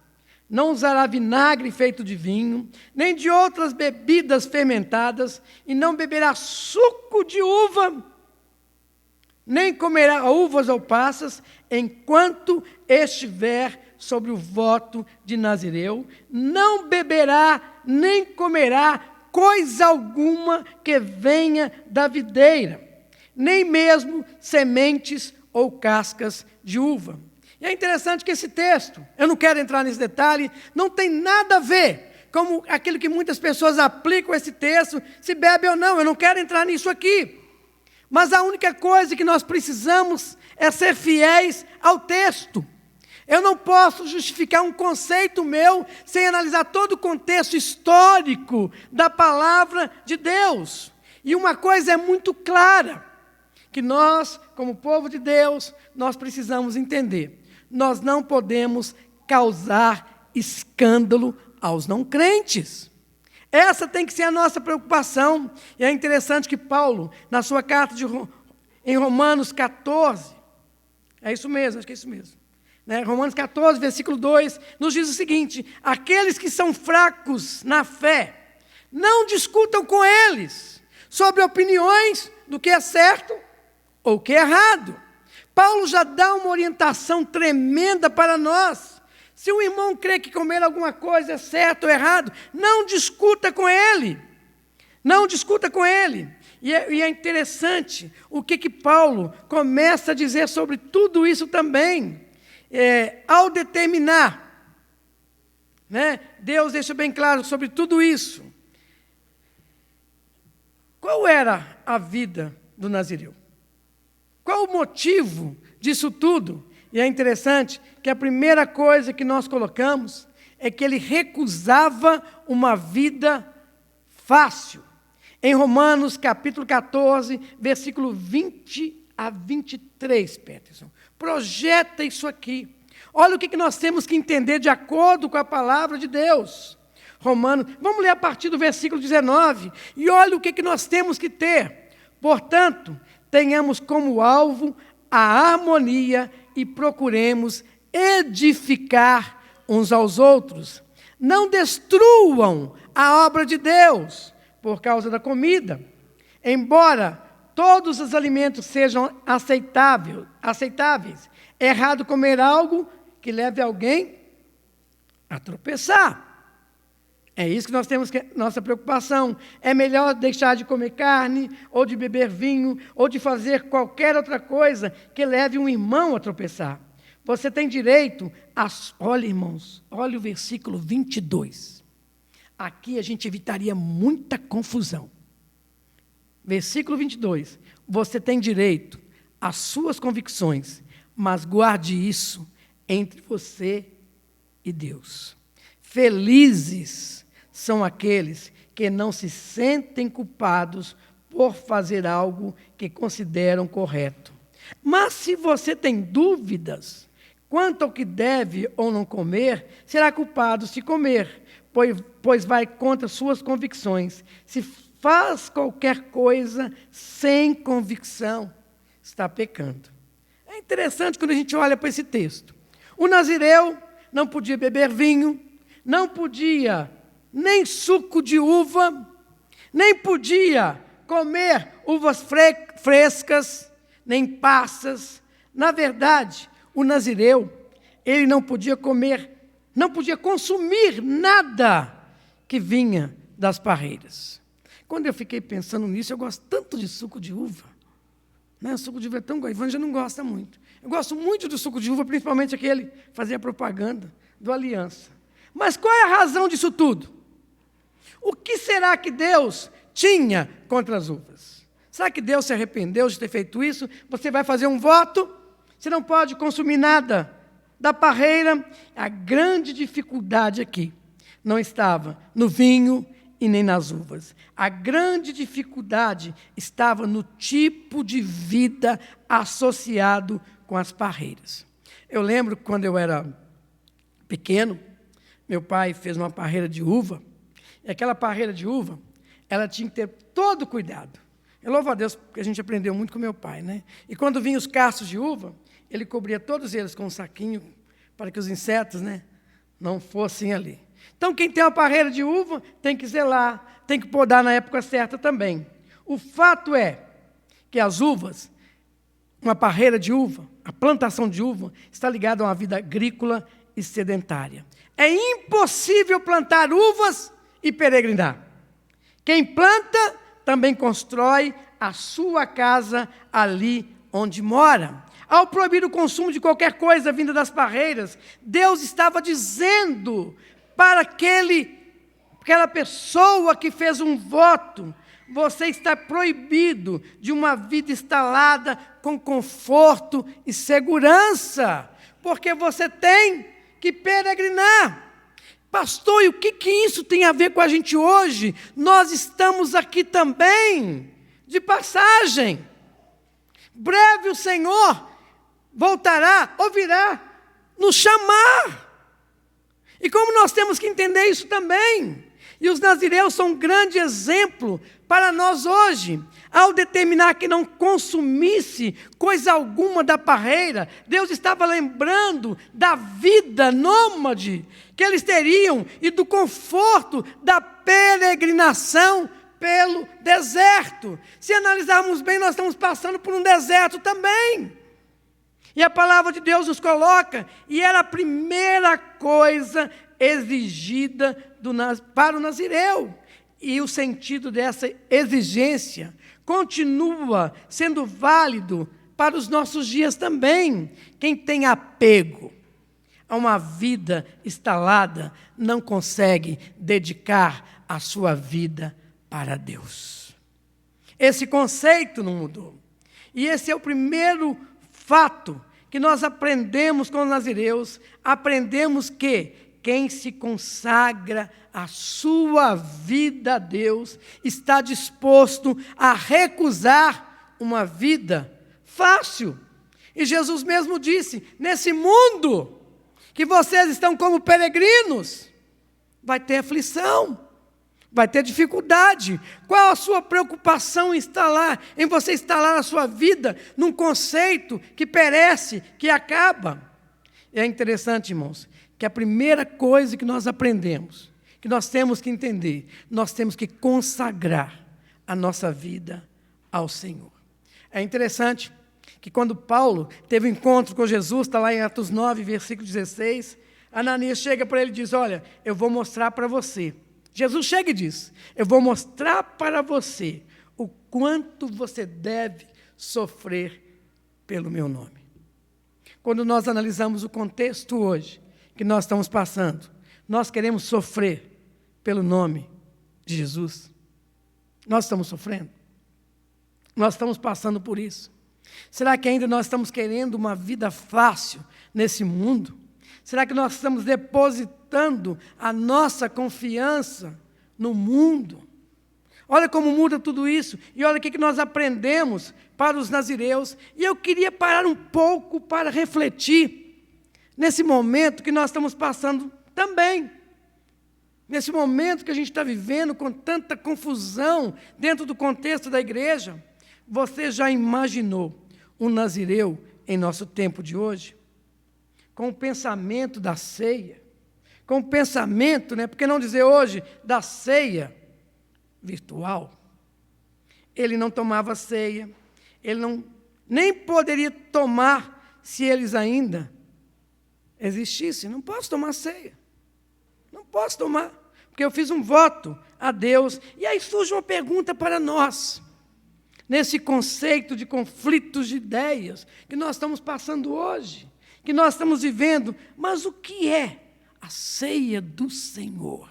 Não usará vinagre feito de vinho, nem de outras bebidas fermentadas, e não beberá suco de uva, nem comerá uvas ou passas, enquanto estiver sobre o voto de Nazireu. Não beberá, nem comerá coisa alguma que venha da videira, nem mesmo sementes ou cascas de uva. E é interessante que esse texto, eu não quero entrar nesse detalhe, não tem nada a ver com aquilo que muitas pessoas aplicam a esse texto, se bebe ou não, eu não quero entrar nisso aqui. Mas a única coisa que nós precisamos é ser fiéis ao texto. Eu não posso justificar um conceito meu sem analisar todo o contexto histórico da palavra de Deus. E uma coisa é muito clara, que nós, como povo de Deus, nós precisamos entender. Nós não podemos causar escândalo aos não crentes. Essa tem que ser a nossa preocupação. E é interessante que Paulo, na sua carta em Romanos 14, é isso mesmo, acho que é isso mesmo, né? Romanos 14, versículo 2, nos diz o seguinte: aqueles que são fracos na fé, não discutam com eles sobre opiniões do que é certo ou o que é errado. Paulo já dá uma orientação tremenda para nós. Se um irmão crê que comer alguma coisa é certo ou errado, não discuta com ele. Não discuta com ele. E é interessante o que Paulo começa a dizer sobre tudo isso também. Ao determinar, né, Deus deixa bem claro sobre tudo isso. Qual era a vida do nazireu? Qual o motivo disso tudo? E é interessante que a primeira coisa que nós colocamos é que ele recusava uma vida fácil. Em Romanos capítulo 14, versículo 20 a 23, Peterson. Projeta isso aqui. Olha o que nós temos que entender de acordo com a palavra de Deus. Romanos, vamos ler a partir do versículo 19. E olha o que nós temos que ter. Portanto, tenhamos como alvo a harmonia e procuremos edificar uns aos outros. Não destruam a obra de Deus por causa da comida. Embora todos os alimentos sejam aceitáveis, é errado comer algo que leve alguém a tropeçar. É isso que nós temos nossa preocupação. É melhor deixar de comer carne, ou de beber vinho, ou de fazer qualquer outra coisa que leve um irmão a tropeçar. Você tem direito a... Olha, irmãos, olha o versículo 22. Aqui a gente evitaria muita confusão. Versículo 22. Você tem direito às suas convicções, mas guarde isso entre você e Deus. Felizes são aqueles que não se sentem culpados por fazer algo que consideram correto. Mas se você tem dúvidas quanto ao que deve ou não comer, será culpado se comer, pois vai contra suas convicções. Se faz qualquer coisa sem convicção, está pecando. É interessante quando a gente olha para esse texto. O nazireu não podia beber vinho, não podia nem suco de uva, nem podia comer uvas frescas, nem passas. Na verdade, o nazireu, ele não podia consumir nada que vinha das parreiras. Quando eu fiquei pensando nisso, eu gosto tanto de suco de uva. Né? O suco de uva é tão gostoso, Ivan já não gosta muito. Eu gosto muito do suco de uva, principalmente aquele que fazia propaganda do Aliança. Mas qual é a razão disso tudo? O que será que Deus tinha contra as uvas? Será que Deus se arrependeu de ter feito isso? Você vai fazer um voto, você não pode consumir nada da parreira. A grande dificuldade aqui não estava no vinho e nem nas uvas. A grande dificuldade estava no tipo de vida associado com as parreiras. Eu lembro que quando eu era pequeno, meu pai fez uma parreira de uva, e aquela parreira de uva, ela tinha que ter todo cuidado. Eu louvo a Deus, porque a gente aprendeu muito com meu pai, né? E quando vinham os cachos de uva, ele cobria todos eles com um saquinho, para que os insetos, né, não fossem ali. Então, quem tem uma parreira de uva, tem que zelar, tem que podar na época certa também. O fato é que as uvas, uma parreira de uva, a plantação de uva, está ligada a uma vida agrícola e sedentária. É impossível plantar uvas e peregrinar. Quem planta, também constrói a sua casa ali onde mora. Ao proibir o consumo de qualquer coisa vinda das parreiras, Deus estava dizendo para aquela pessoa que fez um voto: você está proibido de uma vida instalada com conforto e segurança, porque você tem que peregrinar. Pastor, e o que isso tem a ver com a gente hoje? Nós estamos aqui também, de passagem. Breve o Senhor voltará ou virá nos chamar. E como nós temos que entender isso também? E os nazireus são um grande exemplo para nós hoje. Ao determinar que não consumisse coisa alguma da parreira, Deus estava lembrando da vida nômade que eles teriam e do conforto da peregrinação pelo deserto. Se analisarmos bem, nós estamos passando por um deserto também. E a palavra de Deus nos coloca, e era a primeira coisa exigida para o nazireu. E o sentido dessa exigência continua sendo válido para os nossos dias também. Quem tem apego a uma vida instalada não consegue dedicar a sua vida para Deus. Esse conceito não mudou. E esse é o primeiro fato que nós aprendemos com os nazireus. Aprendemos que quem se consagra a sua vida a Deus está disposto a recusar uma vida fácil. E Jesus mesmo disse: nesse mundo que vocês estão como peregrinos, vai ter aflição, vai ter dificuldade. Qual a sua preocupação em você instalar a sua vida num conceito que perece, que acaba? É interessante, irmãos, que a primeira coisa que nós aprendemos, que nós temos que entender, nós temos que consagrar a nossa vida ao Senhor. É interessante que quando Paulo teve um encontro com Jesus, está lá em Atos 9, versículo 16, Ananias chega para ele e diz: olha, eu vou mostrar para você. Jesus chega e diz: eu vou mostrar para você o quanto você deve sofrer pelo meu nome. Quando nós analisamos o contexto hoje que nós estamos passando, nós queremos sofrer pelo nome de Jesus. Nós estamos sofrendo. Nós estamos passando por isso. Será que ainda nós estamos querendo uma vida fácil nesse mundo? Será que nós estamos depositando a nossa confiança no mundo? Olha como muda tudo isso. E olha o que nós aprendemos para os nazireus. E eu queria parar um pouco para refletir nesse momento que nós estamos passando também. Nesse momento que a gente está vivendo com tanta confusão dentro do contexto da igreja. Você já imaginou um nazireu em nosso tempo de hoje? Com o pensamento da ceia, com o pensamento, né? Por que não dizer hoje, da ceia virtual? Ele não tomava ceia, ele nem poderia tomar se eles ainda existissem. Não posso tomar ceia, não posso tomar, porque eu fiz um voto a Deus. E aí surge uma pergunta para nós, nesse conceito de conflitos de ideias que nós estamos passando hoje, que nós estamos vivendo. Mas o que é a ceia do Senhor,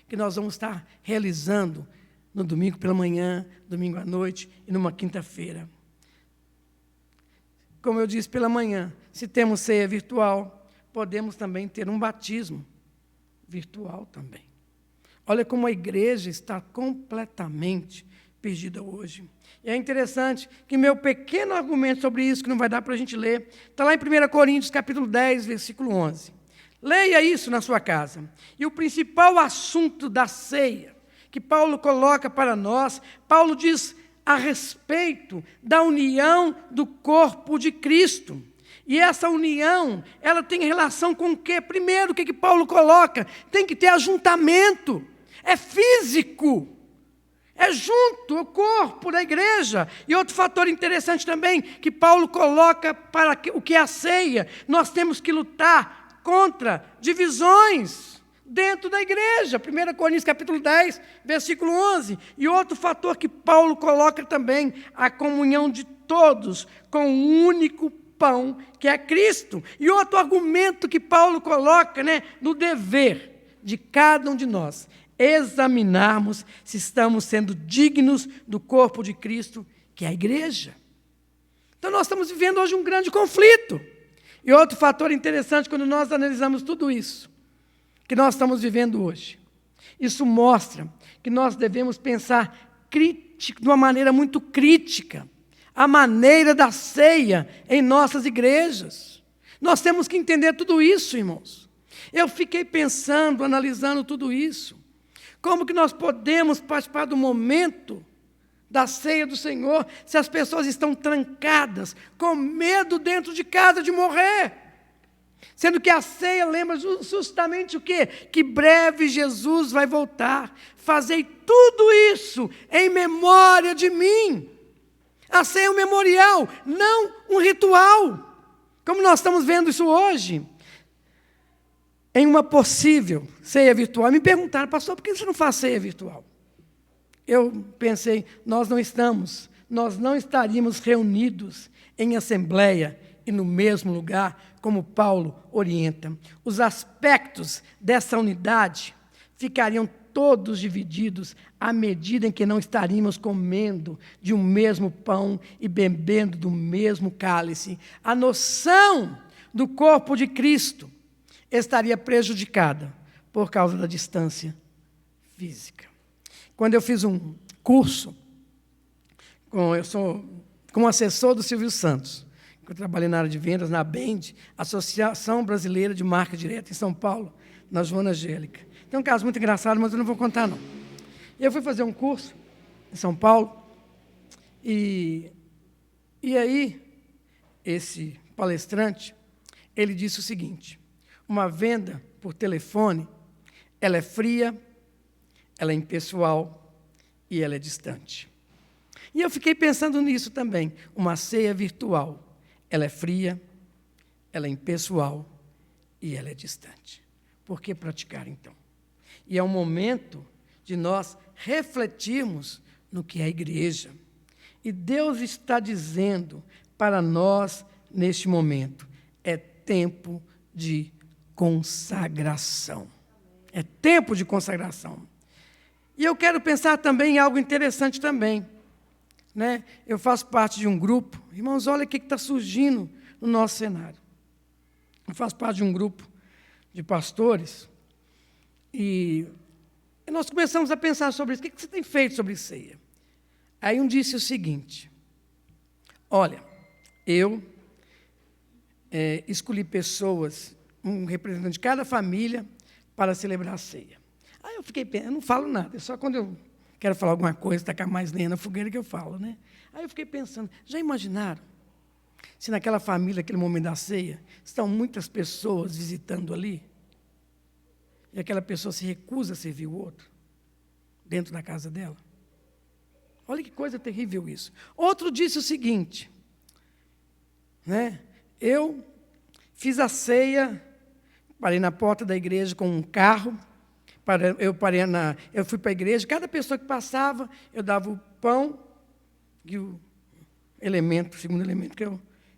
que nós vamos estar realizando no domingo pela manhã, domingo à noite e numa quinta-feira? Como eu disse pela manhã, se temos ceia virtual, podemos também ter um batismo virtual também. Olha como a igreja está completamente perdida hoje. E é interessante que meu pequeno argumento sobre isso, que não vai dar para a gente ler, está lá em 1 Coríntios, capítulo 10, versículo 11. Leia isso na sua casa. E o principal assunto da ceia que Paulo coloca para nós, Paulo diz a respeito da união do corpo de Cristo. E essa união, ela tem relação com o quê? Primeiro, o que Paulo coloca? Tem que ter ajuntamento. É físico. É junto o corpo da igreja. E outro fator interessante também, que Paulo coloca para o que é a ceia. Nós temos que lutar contra divisões dentro da igreja. 1 Coríntios capítulo 10, versículo 11. E outro fator que Paulo coloca também, a comunhão de todos com um único pão, que é Cristo. E outro argumento que Paulo coloca, no dever de cada um de nós, examinarmos se estamos sendo dignos do corpo de Cristo, que é a igreja. Então nós estamos vivendo hoje um grande conflito. E outro fator interessante, quando nós analisamos tudo isso que nós estamos vivendo hoje, isso mostra que nós devemos pensar de uma maneira muito crítica a maneira da ceia em nossas igrejas. Nós temos que entender tudo isso, irmãos. Eu fiquei pensando, analisando tudo isso. Como que nós podemos participar do momento da ceia do Senhor se as pessoas estão trancadas, com medo dentro de casa de morrer? Sendo que a ceia lembra justamente o quê? Que breve Jesus vai voltar. Fazei tudo isso em memória de mim. A ceia é um memorial, não um ritual. Como nós estamos vendo isso hoje, em uma possível ceia virtual. Me perguntaram, pastor, por que você não faz ceia virtual? Eu pensei, nós não estaríamos reunidos em assembleia e no mesmo lugar, como Paulo orienta. Os aspectos dessa unidade ficariam todos divididos à medida em que não estaríamos comendo de um mesmo pão e bebendo do mesmo cálice. A noção do corpo de Cristo estaria prejudicada por causa da distância física. Quando eu fiz um curso, eu sou como assessor do Silvio Santos, eu trabalhei na área de vendas, na BEND, Associação Brasileira de Marca Direta, em São Paulo, na Joana Angélica. Tem um caso muito engraçado, mas eu não vou contar, não. Eu fui fazer um curso em São Paulo, e aí, esse palestrante, ele disse o seguinte: uma venda por telefone, ela é fria, ela é impessoal e ela é distante. E eu fiquei pensando nisso também. Uma ceia virtual, ela é fria, ela é impessoal e ela é distante. Por que praticar, então? E é um momento de nós refletirmos no que é a igreja. E Deus está dizendo para nós, neste momento, é tempo de consagração. É tempo de consagração. E eu quero pensar também em algo interessante também. Eu faço parte de um grupo. Irmãos, olha o que está surgindo no nosso cenário. Eu faço parte de um grupo de pastores e nós começamos a pensar sobre isso. O que você tem feito sobre ceia? Aí um disse o seguinte: olha, eu escolhi pessoas, um representante de cada família, para celebrar a ceia. Aí eu fiquei pensando, eu não falo nada, é só quando eu quero falar alguma coisa, tacar mais lenha na fogueira que eu falo, Aí eu fiquei pensando, já imaginaram se naquela família, naquele momento da ceia, estão muitas pessoas visitando ali? e aquela pessoa se recusa a servir o outro dentro da casa dela. Olha que coisa terrível isso. Outro disse o seguinte, né? Eu fiz a ceia, parei na porta da igreja com um carro, eu fui para a igreja, cada pessoa que passava, eu dava o pão e o segundo elemento,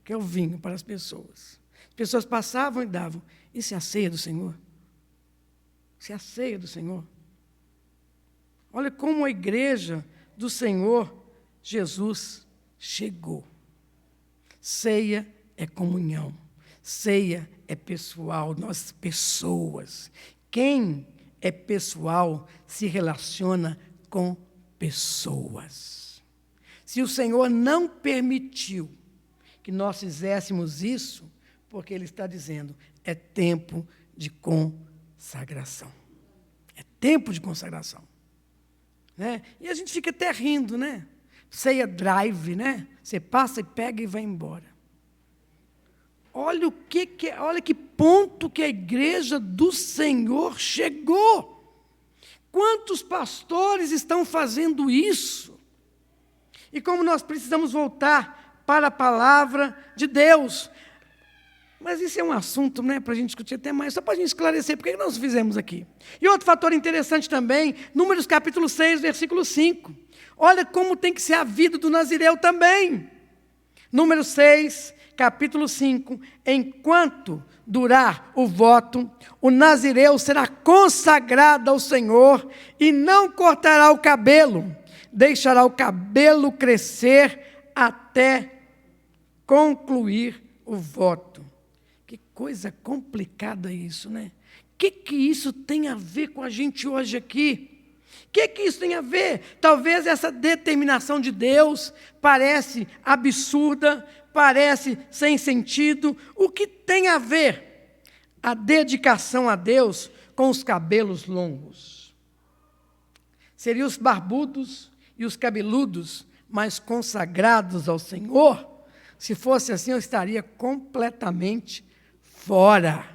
que é o vinho para as pessoas. As pessoas passavam e davam. Isso é a ceia do Senhor? Isso é a ceia do Senhor? Olha como a igreja do Senhor Jesus chegou. Ceia é comunhão. Ceia é pessoal, nós pessoas. Quem é pessoal se relaciona com pessoas. Se o Senhor não permitiu que nós fizéssemos isso, porque Ele está dizendo, é tempo de consagração. É tempo de consagração. Né? E a gente fica até rindo, né? Ceia drive, né? Você passa e pega e vai embora. Olha olha que ponto que a igreja do Senhor chegou. Quantos pastores estão fazendo isso? E como nós precisamos voltar para a palavra de Deus. Mas isso é um assunto, né, para a gente discutir até mais, só para a gente esclarecer, por que nós fizemos aqui. E outro fator interessante também, Números capítulo 6, versículo 5. Olha como tem que ser a vida do nazireu também. Número 6, capítulo 5. Enquanto durar o voto, o nazireu será consagrado ao Senhor e não cortará o cabelo, deixará o cabelo crescer até concluir o voto. Que coisa complicada isso, né? O que isso tem a ver com a gente hoje aqui? O que isso tem a ver? Talvez essa determinação de Deus parece absurda, parece sem sentido. O que tem a ver a dedicação a Deus com os cabelos longos? Seriam os barbudos e os cabeludos mais consagrados ao Senhor? Se fosse assim, eu estaria completamente fora.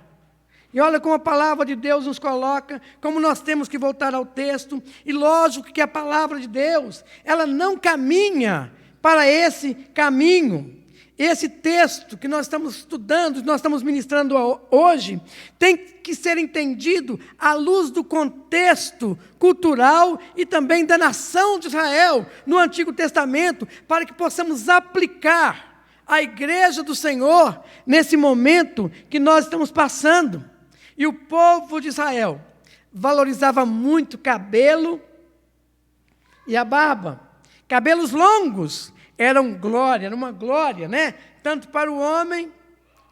E olha como a palavra de Deus nos coloca, como nós temos que voltar ao texto, e lógico que a palavra de Deus, ela não caminha para esse caminho. Esse texto que nós estamos estudando, nós estamos ministrando hoje, tem que ser entendido à luz do contexto cultural e também da nação de Israel no Antigo Testamento, para que possamos aplicar a igreja do Senhor nesse momento que nós estamos passando. E o povo de Israel valorizava muito o cabelo e a barba. Cabelos longos eram glória, era uma glória, né? Tanto para o homem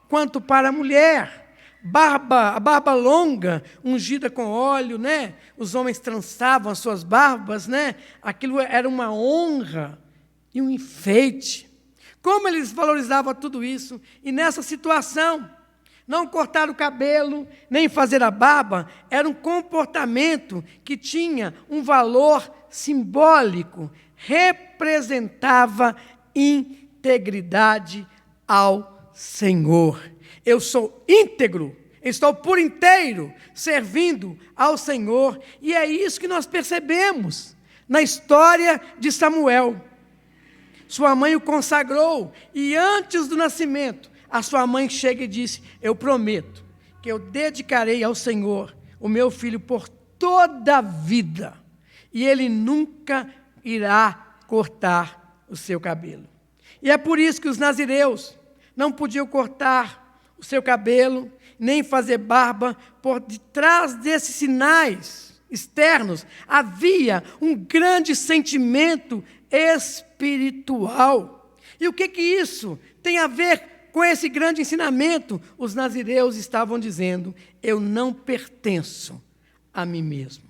quanto para a mulher. A barba longa, ungida com óleo, né? Os homens trançavam as suas barbas, né? Aquilo era uma honra e um enfeite. Como eles valorizavam tudo isso, e nessa situação, não cortar o cabelo, nem fazer a barba, era um comportamento que tinha um valor simbólico, representava integridade ao Senhor. Eu sou íntegro, estou por inteiro servindo ao Senhor, e é isso que nós percebemos na história de Samuel. Sua mãe o consagrou, e antes do nascimento, a sua mãe chega e disse: eu prometo que eu dedicarei ao Senhor o meu filho por toda a vida, e ele nunca irá cortar o seu cabelo. E é por isso que os nazireus não podiam cortar o seu cabelo, nem fazer barba. Por detrás desses sinais externos havia um grande sentimento espiritual. E o que isso tem a ver com esse grande ensinamento? Os nazireus estavam dizendo: eu não pertenço a mim mesmo,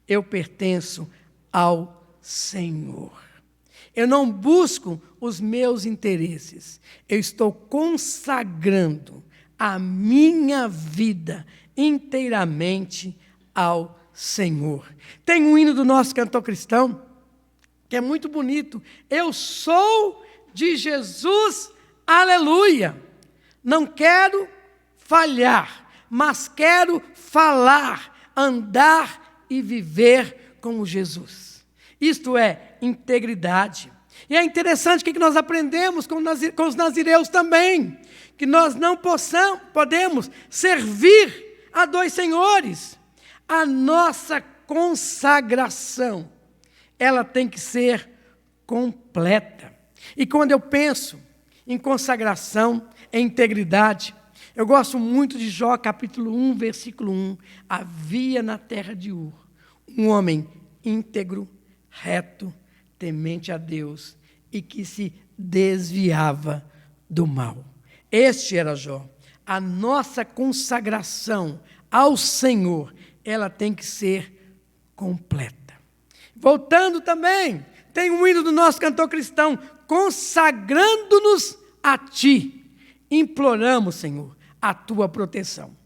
eu pertenço ao Senhor. Eu não busco os meus interesses, eu estou consagrando a minha vida inteiramente ao Senhor. Tem um hino do nosso cantor cristão que é muito bonito: eu sou de Jesus, aleluia. Não quero falhar, mas quero falar andar e viver como Jesus. Isto é integridade. E é interessante o que nós aprendemos com os nazireus também, que nós não podemos servir a dois senhores. A nossa consagração, ela tem que ser completa. E quando eu penso em consagração, em integridade, eu gosto muito de Jó, capítulo 1, versículo 1. Havia na terra de Ur um homem íntegro, reto, temente a Deus e que se desviava do mal. Este era Jó. A nossa consagração ao Senhor, ela tem que ser completa. Voltando também, tem um hino do nosso cantor cristão, consagrando-nos a Ti, imploramos, Senhor, a Tua proteção.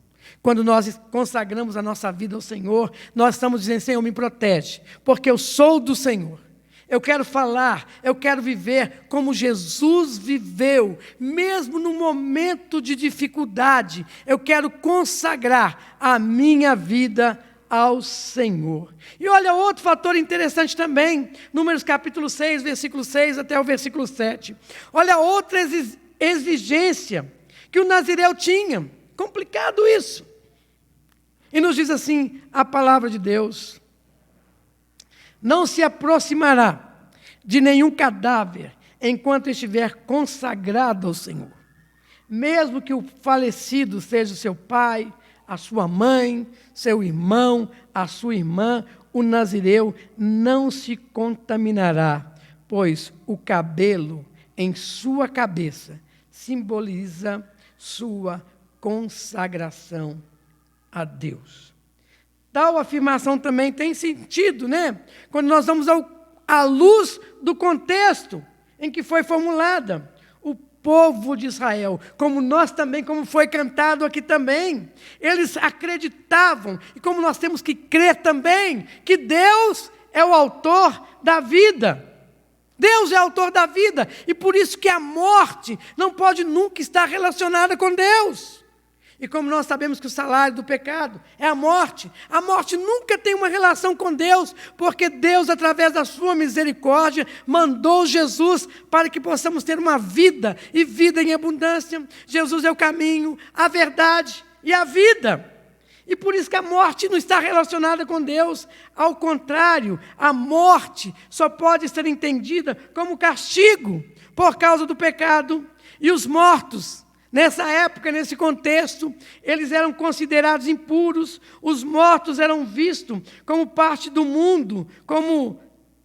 Quando nós consagramos a nossa vida ao Senhor, nós estamos dizendo, Senhor, me protege, porque eu sou do Senhor. Eu quero falar, eu quero viver como Jesus viveu, mesmo no momento de dificuldade. Eu quero consagrar a minha vida ao Senhor. E olha outro fator interessante também, Números capítulo 6, versículo 6 até o versículo 7. Olha outra exigência que o nazireu tinha. Complicado isso. E nos diz assim a palavra de Deus: não se aproximará de nenhum cadáver enquanto estiver consagrado ao Senhor. Mesmo que o falecido seja seu pai, a sua mãe, seu irmão, a sua irmã, o nazireu não se contaminará, pois o cabelo em sua cabeça simboliza sua consagração a Deus. Tal afirmação também tem sentido, né? Quando nós vamos à luz do contexto em que foi formulada. O povo de Israel, como nós também, como foi cantado aqui também, eles acreditavam, e como nós temos que crer também, que Deus é o autor da vida. Deus é o autor da vida, e por isso que a morte não pode nunca estar relacionada com Deus. E como nós sabemos que o salário do pecado é a morte nunca tem uma relação com Deus, porque Deus, através da sua misericórdia, mandou Jesus para que possamos ter uma vida, e vida em abundância. Jesus é o caminho, a verdade e a vida. E por isso que a morte não está relacionada com Deus. Ao contrário, a morte só pode ser entendida como castigo por causa do pecado. E os mortos, nessa época, nesse contexto, eles eram considerados impuros. Os mortos eram vistos como parte do mundo, como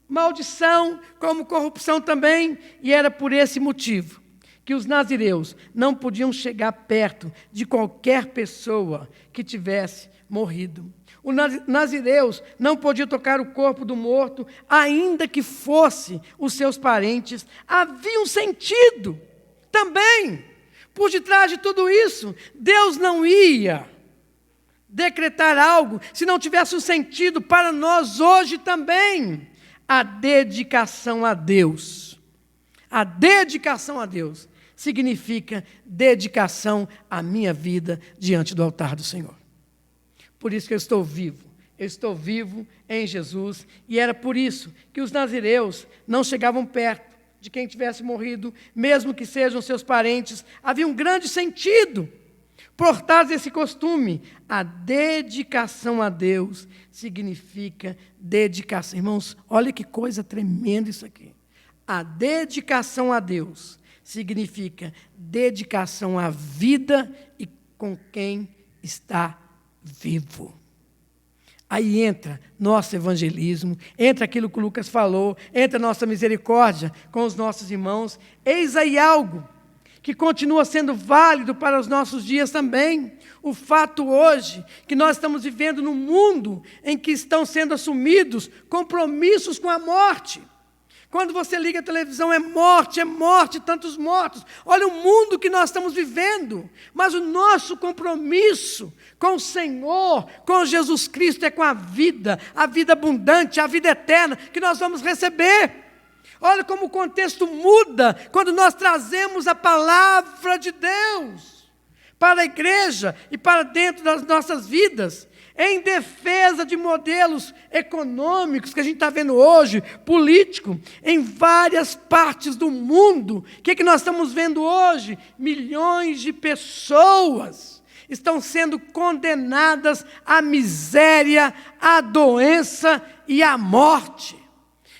maldição, como corrupção também. E era por esse motivo que os nazireus não podiam chegar perto de qualquer pessoa que tivesse morrido. Os nazireus não podiam tocar o corpo do morto, ainda que fosse os seus parentes. Havia um sentido também por detrás de tudo isso. Deus não ia decretar algo se não tivesse um sentido para nós hoje também. A dedicação a Deus. A dedicação a Deus significa dedicação à minha vida diante do altar do Senhor. Por isso que eu estou vivo em Jesus, e era por isso que os nazireus não chegavam perto de quem tivesse morrido, mesmo que sejam seus parentes. Havia um grande sentido por trás desse costume. A dedicação a Deus significa dedicação. Irmãos, olha que coisa tremenda isso aqui. A dedicação a Deus significa dedicação à vida e com quem está vivo. Aí entra nosso evangelismo, entra aquilo que o Lucas falou, entra nossa misericórdia com os nossos irmãos. Eis aí algo que continua sendo válido para os nossos dias também. O fato hoje que nós estamos vivendo num mundo em que estão sendo assumidos compromissos com a morte. Quando você liga a televisão, é morte, tantos mortos. Olha o mundo que nós estamos vivendo. Mas o nosso compromisso com o Senhor, com Jesus Cristo, é com a vida abundante, a vida eterna que nós vamos receber. Olha como o contexto muda quando nós trazemos a palavra de Deus para a igreja e para dentro das nossas vidas. em defesa de modelos econômicos que a gente está vendo hoje, político, em várias partes do mundo. O que nós estamos vendo hoje? Milhões de pessoas estão sendo condenadas à miséria, à doença e à morte.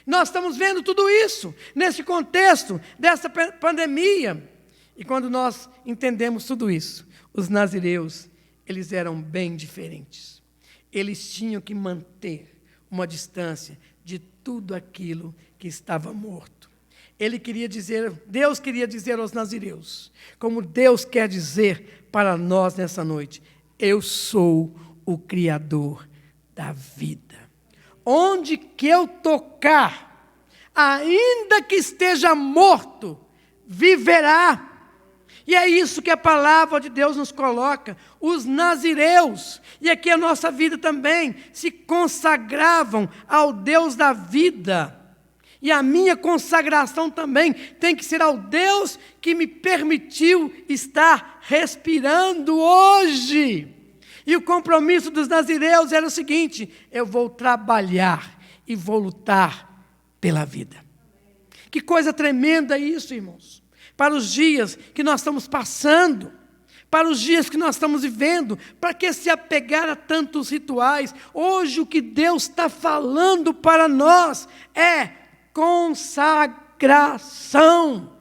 Nós estamos vendo tudo isso nesse contexto dessa pandemia. E quando nós entendemos tudo isso, os nazireus, eles eram bem diferentes. Eles tinham que manter uma distância de tudo aquilo que estava morto. Deus queria dizer aos nazireus, como Deus quer dizer para nós nessa noite: eu sou o Criador da vida. Onde que eu tocar, ainda que esteja morto, viverá. E é isso que a palavra de Deus nos coloca. Os nazireus, e aqui a nossa vida também, se consagravam ao Deus da vida. E a minha consagração também tem que ser ao Deus que me permitiu estar respirando hoje. E o compromisso dos nazireus era o seguinte: eu vou trabalhar e vou lutar pela vida. Que coisa tremenda isso, irmãos. Para os dias que nós estamos passando, para os dias que nós estamos vivendo, para que se apegar a tantos rituais? Hoje o que Deus está falando para nós é consagração.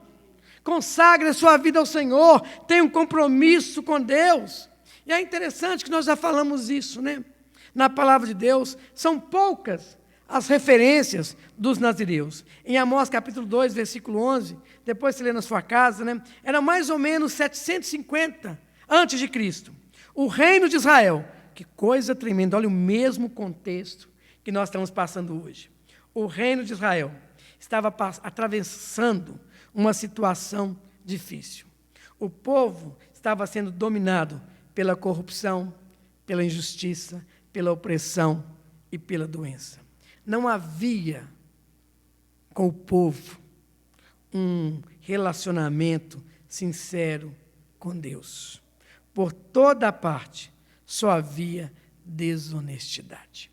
Consagre a sua vida ao Senhor, tenha um compromisso com Deus. E é interessante que nós já falamos isso, né? Na palavra de Deus, são poucas as referências dos nazireus. Em Amós capítulo 2, versículo 11, depois você lê na sua casa, né? Era mais ou menos 750 antes de Cristo. O reino de Israel, que coisa tremenda, olha o mesmo contexto que nós estamos passando hoje. O reino de Israel estava atravessando uma situação difícil. O povo estava sendo dominado pela corrupção, pela injustiça, pela opressão e pela doença. Não havia com o povo um relacionamento sincero com Deus. Por toda a parte, só havia desonestidade.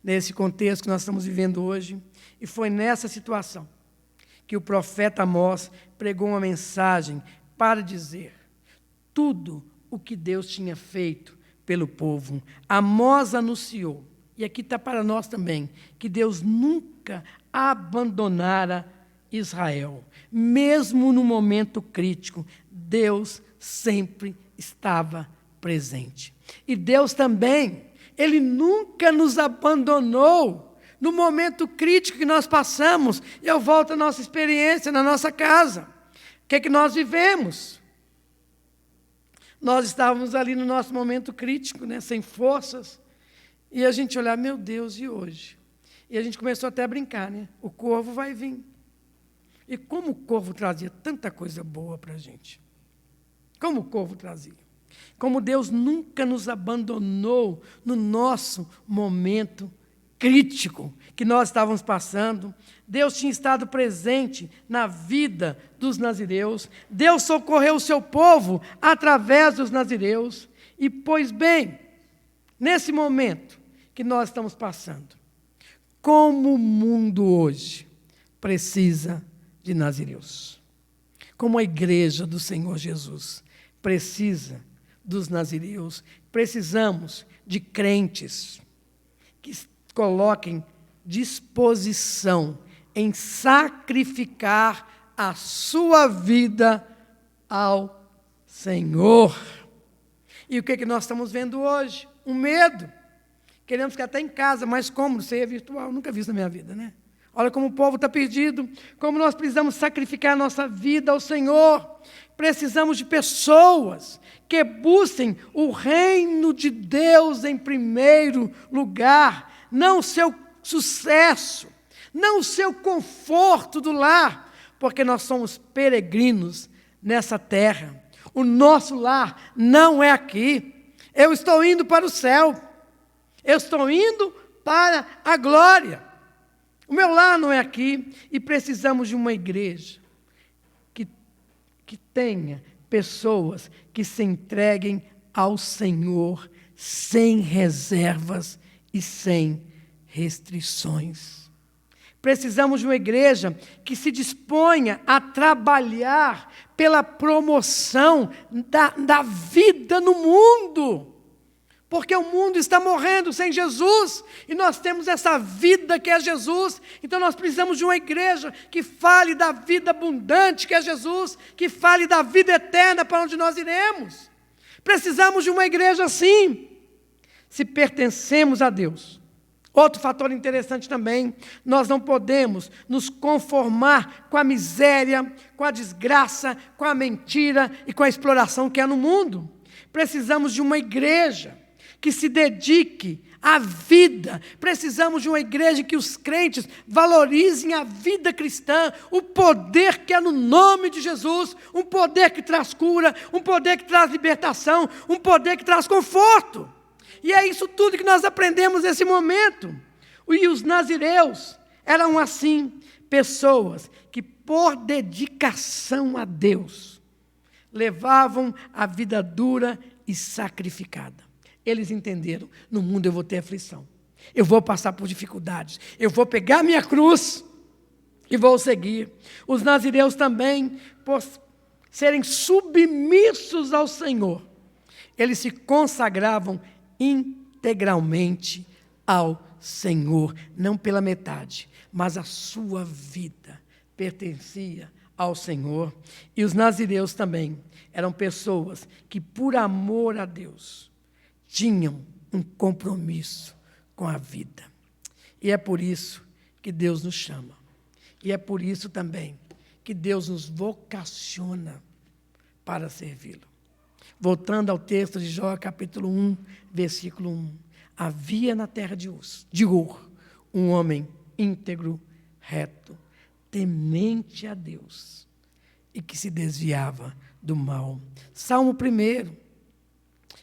Nesse contexto que nós estamos vivendo hoje, e foi nessa situação que o profeta Amós pregou uma mensagem para dizer tudo o que Deus tinha feito pelo povo. Amós anunciou, e aqui está para nós também, que Deus nunca abandonara Israel. Mesmo no momento crítico, Deus sempre estava presente. E Deus também, Ele nunca nos abandonou no momento crítico que nós passamos. E eu volto à nossa experiência na nossa casa. O que é que nós vivemos? Nós estávamos ali no nosso momento crítico, né, sem forças. E a gente olhar, meu Deus, e hoje? E a gente começou até a brincar, né? O corvo vai vir. E como o corvo trazia tanta coisa boa para a gente. Como o corvo trazia. Como Deus nunca nos abandonou no nosso momento crítico que nós estávamos passando. Deus tinha estado presente na vida dos nazireus. Deus socorreu o seu povo através dos nazireus. E, pois bem, nesse momento que nós estamos passando, como o mundo hoje precisa de nazireus, como a igreja do Senhor Jesus precisa dos nazireus, precisamos de crentes que coloquem disposição em sacrificar a sua vida ao Senhor. E o que é que nós estamos vendo hoje? Um medo. Queremos ficar até em casa, mas como? Ceia virtual, nunca vi isso na minha vida, né? Olha como o povo está perdido, como nós precisamos sacrificar a nossa vida ao Senhor. Precisamos de pessoas que busquem o reino de Deus em primeiro lugar, não o seu sucesso, não o seu conforto do lar, porque nós somos peregrinos nessa terra. O nosso lar não é aqui. Eu estou indo para o céu. Eu estou indo para a glória. O meu lar não é aqui. E precisamos de uma igreja que tenha pessoas que se entreguem ao Senhor sem reservas e sem restrições. Precisamos de uma igreja que se disponha a trabalhar pela promoção da vida no mundo. Porque o mundo está morrendo sem Jesus, e nós temos essa vida que é Jesus. Então nós precisamos de uma igreja que fale da vida abundante que é Jesus, que fale da vida eterna para onde nós iremos. Precisamos de uma igreja assim, se pertencemos a Deus. Outro fator interessante também, nós não podemos nos conformar com a miséria, com a desgraça, com a mentira e com a exploração que há no mundo. Precisamos de uma igreja que se dedique à vida. Precisamos de uma igreja que os crentes valorizem a vida cristã, o poder que é no nome de Jesus, um poder que traz cura, um poder que traz libertação, um poder que traz conforto. E é isso tudo que nós aprendemos nesse momento. E os nazireus eram assim, pessoas que por dedicação a Deus levavam a vida dura e sacrificada. Eles entenderam, no mundo eu vou ter aflição, eu vou passar por dificuldades, eu vou pegar minha cruz e vou seguir. Os nazireus também, por serem submissos ao Senhor, eles se consagravam integralmente ao Senhor, não pela metade, mas a sua vida pertencia ao Senhor. E os nazireus também eram pessoas que, por amor a Deus, tinham um compromisso com a vida. E é por isso que Deus nos chama. E é por isso também que Deus nos vocaciona para servi-lo. Voltando ao texto de Jó, capítulo 1, versículo 1. Havia na terra de Ur um homem íntegro, reto, temente a Deus, e que se desviava do mal. Salmo 1.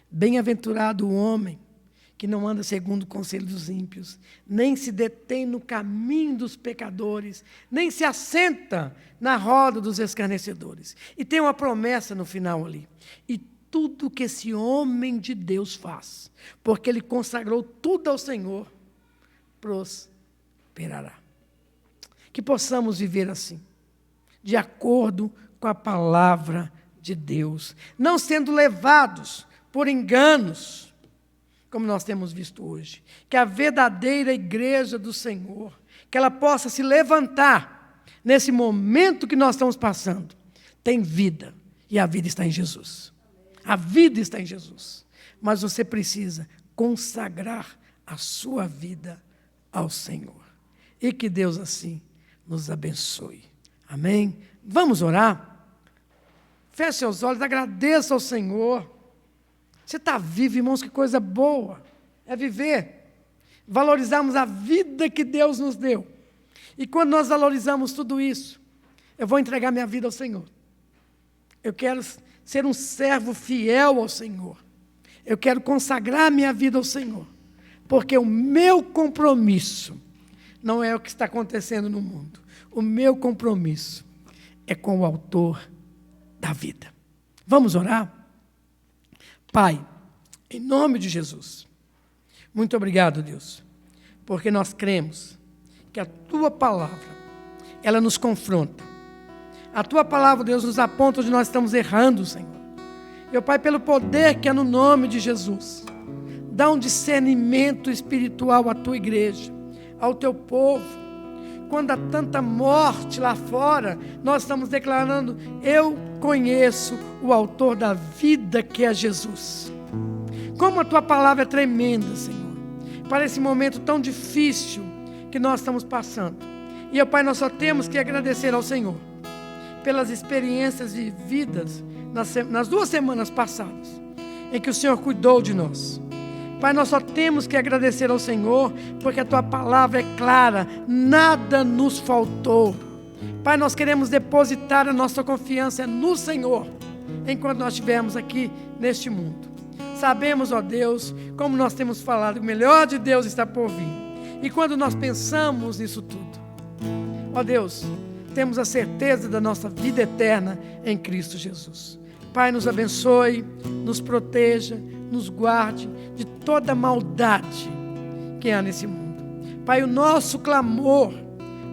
Bem-aventurado o homem que não anda segundo o conselho dos ímpios, nem se detém no caminho dos pecadores, nem se assenta na roda dos escarnecedores. E tem uma promessa no final ali. E tudo que esse homem de Deus faz, porque ele consagrou tudo ao Senhor, prosperará. Que possamos viver assim, de acordo com a palavra de Deus, não sendo levados por enganos, como nós temos visto hoje. Que a verdadeira igreja do Senhor, que ela possa se levantar nesse momento que nós estamos passando, tem vida, e a vida está em Jesus. A vida está em Jesus. Mas você precisa consagrar a sua vida ao Senhor. E que Deus assim nos abençoe. Amém? Vamos orar? Feche seus olhos, agradeça ao Senhor. Você está vivo, irmãos, que coisa boa é viver. Valorizarmos a vida que Deus nos deu. E quando nós valorizamos tudo isso, eu vou entregar minha vida ao Senhor. Eu quero ser um servo fiel ao Senhor. Eu quero consagrar minha vida ao Senhor. Porque o meu compromisso não é o que está acontecendo no mundo. O meu compromisso é com o autor da vida. Vamos orar? Pai, em nome de Jesus, muito obrigado, Deus, porque nós cremos que a Tua palavra, ela nos confronta. A Tua palavra, Deus, nos aponta onde nós estamos errando, Senhor. Meu Pai, pelo poder que é no nome de Jesus, dá um discernimento espiritual à Tua igreja, ao Teu povo. Quando há tanta morte lá fora, nós estamos declarando: eu conheço o autor da vida, que é Jesus. Como a Tua palavra é tremenda, Senhor, para esse momento tão difícil que nós estamos passando. E, Pai, nós só temos que agradecer ao Senhor pelas experiências vividas nas 2 semanas passadas, em que o Senhor cuidou de nós. Pai, nós só temos que agradecer ao Senhor, porque a Tua palavra é clara, nada nos faltou. Pai, nós queremos depositar a nossa confiança no Senhor, enquanto nós estivermos aqui neste mundo. Sabemos, ó Deus, como nós temos falado, o melhor de Deus está por vir. E quando nós pensamos nisso tudo, ó Deus, temos a certeza da nossa vida eterna em Cristo Jesus. Pai, nos abençoe, nos proteja, nos guarde de toda maldade que há nesse mundo. Pai, o nosso clamor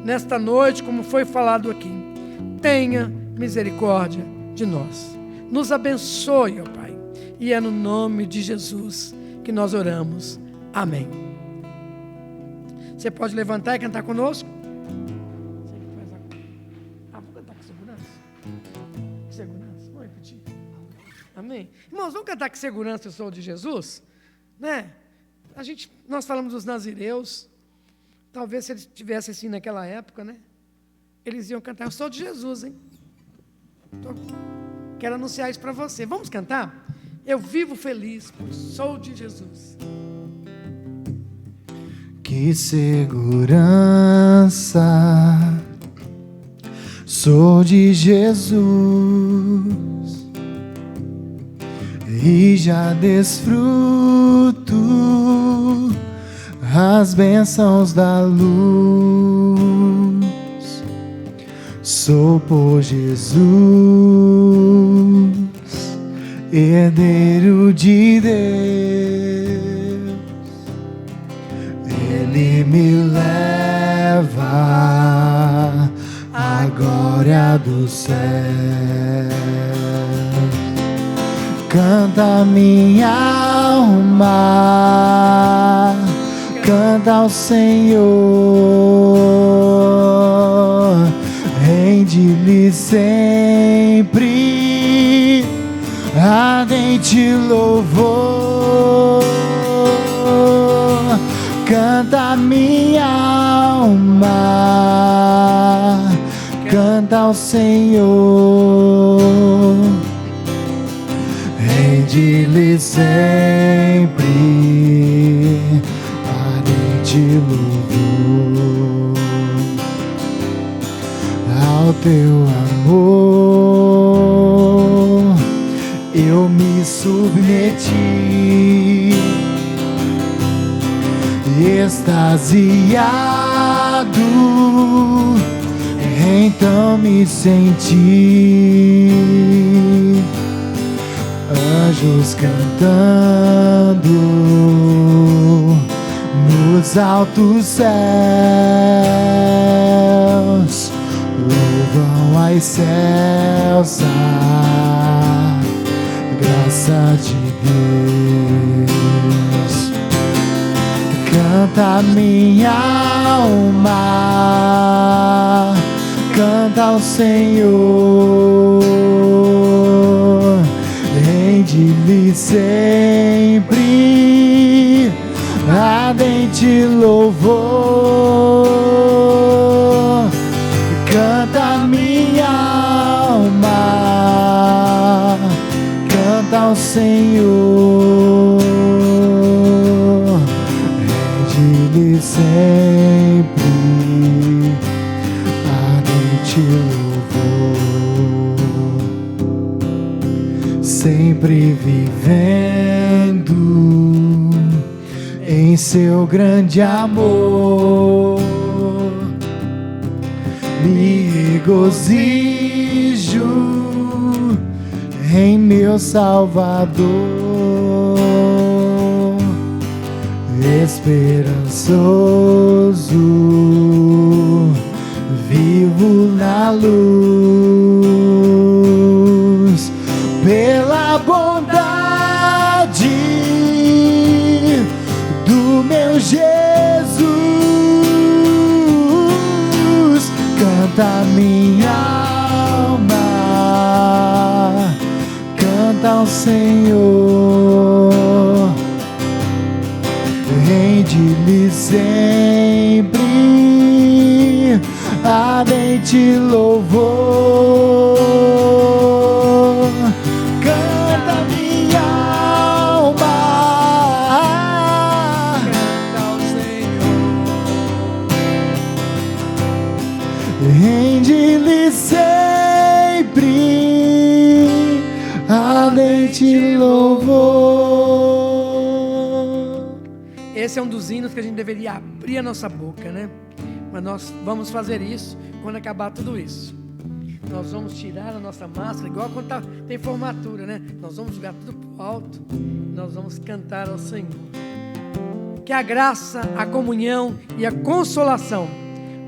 nesta noite, como foi falado aqui, tenha misericórdia de nós. Nos abençoe, ó Pai. E é no nome de Jesus que nós oramos. Amém. Você pode levantar e cantar conosco? Vamos cantar com segurança? Segurança, vamos repetir. Amém? Irmãos, vamos cantar com segurança, eu sou de Jesus? Né? Nós falamos dos nazireus. Talvez se eles tivessem assim naquela época, né? Eles iam cantar, eu sou de Jesus, hein? Quero anunciar isso para você. Vamos cantar? Eu vivo feliz, pois sou de Jesus. Que segurança, sou de Jesus e já desfruto as bênçãos da luz. Sou por Jesus, herdeiro de Deus. Ele me leva à glória do céu. Canta minha alma, canta ao Senhor, rende-lhe sempre ardente louvor. Canta minha alma, canta ao Senhor, rende-lhe sempre ardente louvor. Ao teu amor eu me submeti, extasiado, então me senti. Anjos cantando nos altos céus, louvam a excelsa graça de Deus. Canta minha alma, canta ao Senhor, rende-lhe sempre ardente louvor. Canta minha alma, canta ao Senhor, rende-lhe sempre ardente louvor. Sempre vivendo em seu grande amor, me regozijo em meu Salvador, esperançoso, vivo na luz, pela bondade do meu Jesus. Canta minha alma, canta ao Senhor, rende-lhe sempre ardente louvor. Canta minha alma, canta ao Senhor, rende-lhe sempre ardente louvor. Esse é um dos hinos que a gente deveria abrir a nossa boca, né? Mas nós vamos fazer isso quando acabar tudo isso. nós vamos tirar a nossa máscara, igual quando tem formatura, né? Nós vamos jogar tudo para o alto, nós vamos cantar ao Senhor. Que a graça, a comunhão e a consolação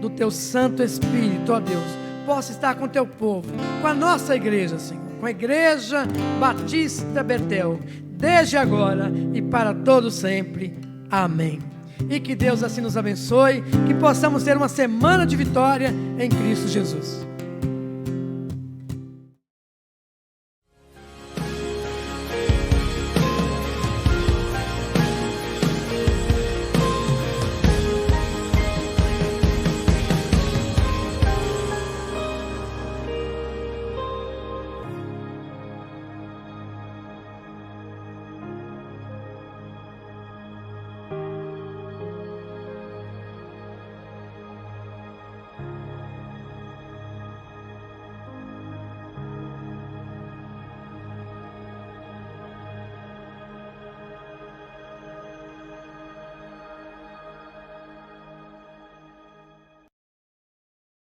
do Teu Santo Espírito, ó Deus, possa estar com o Teu povo, com a nossa igreja, Senhor, com a Igreja Batista Betel, desde agora e para todo sempre. Amém. E que Deus assim nos abençoe, que possamos ter uma semana de vitória em Cristo Jesus.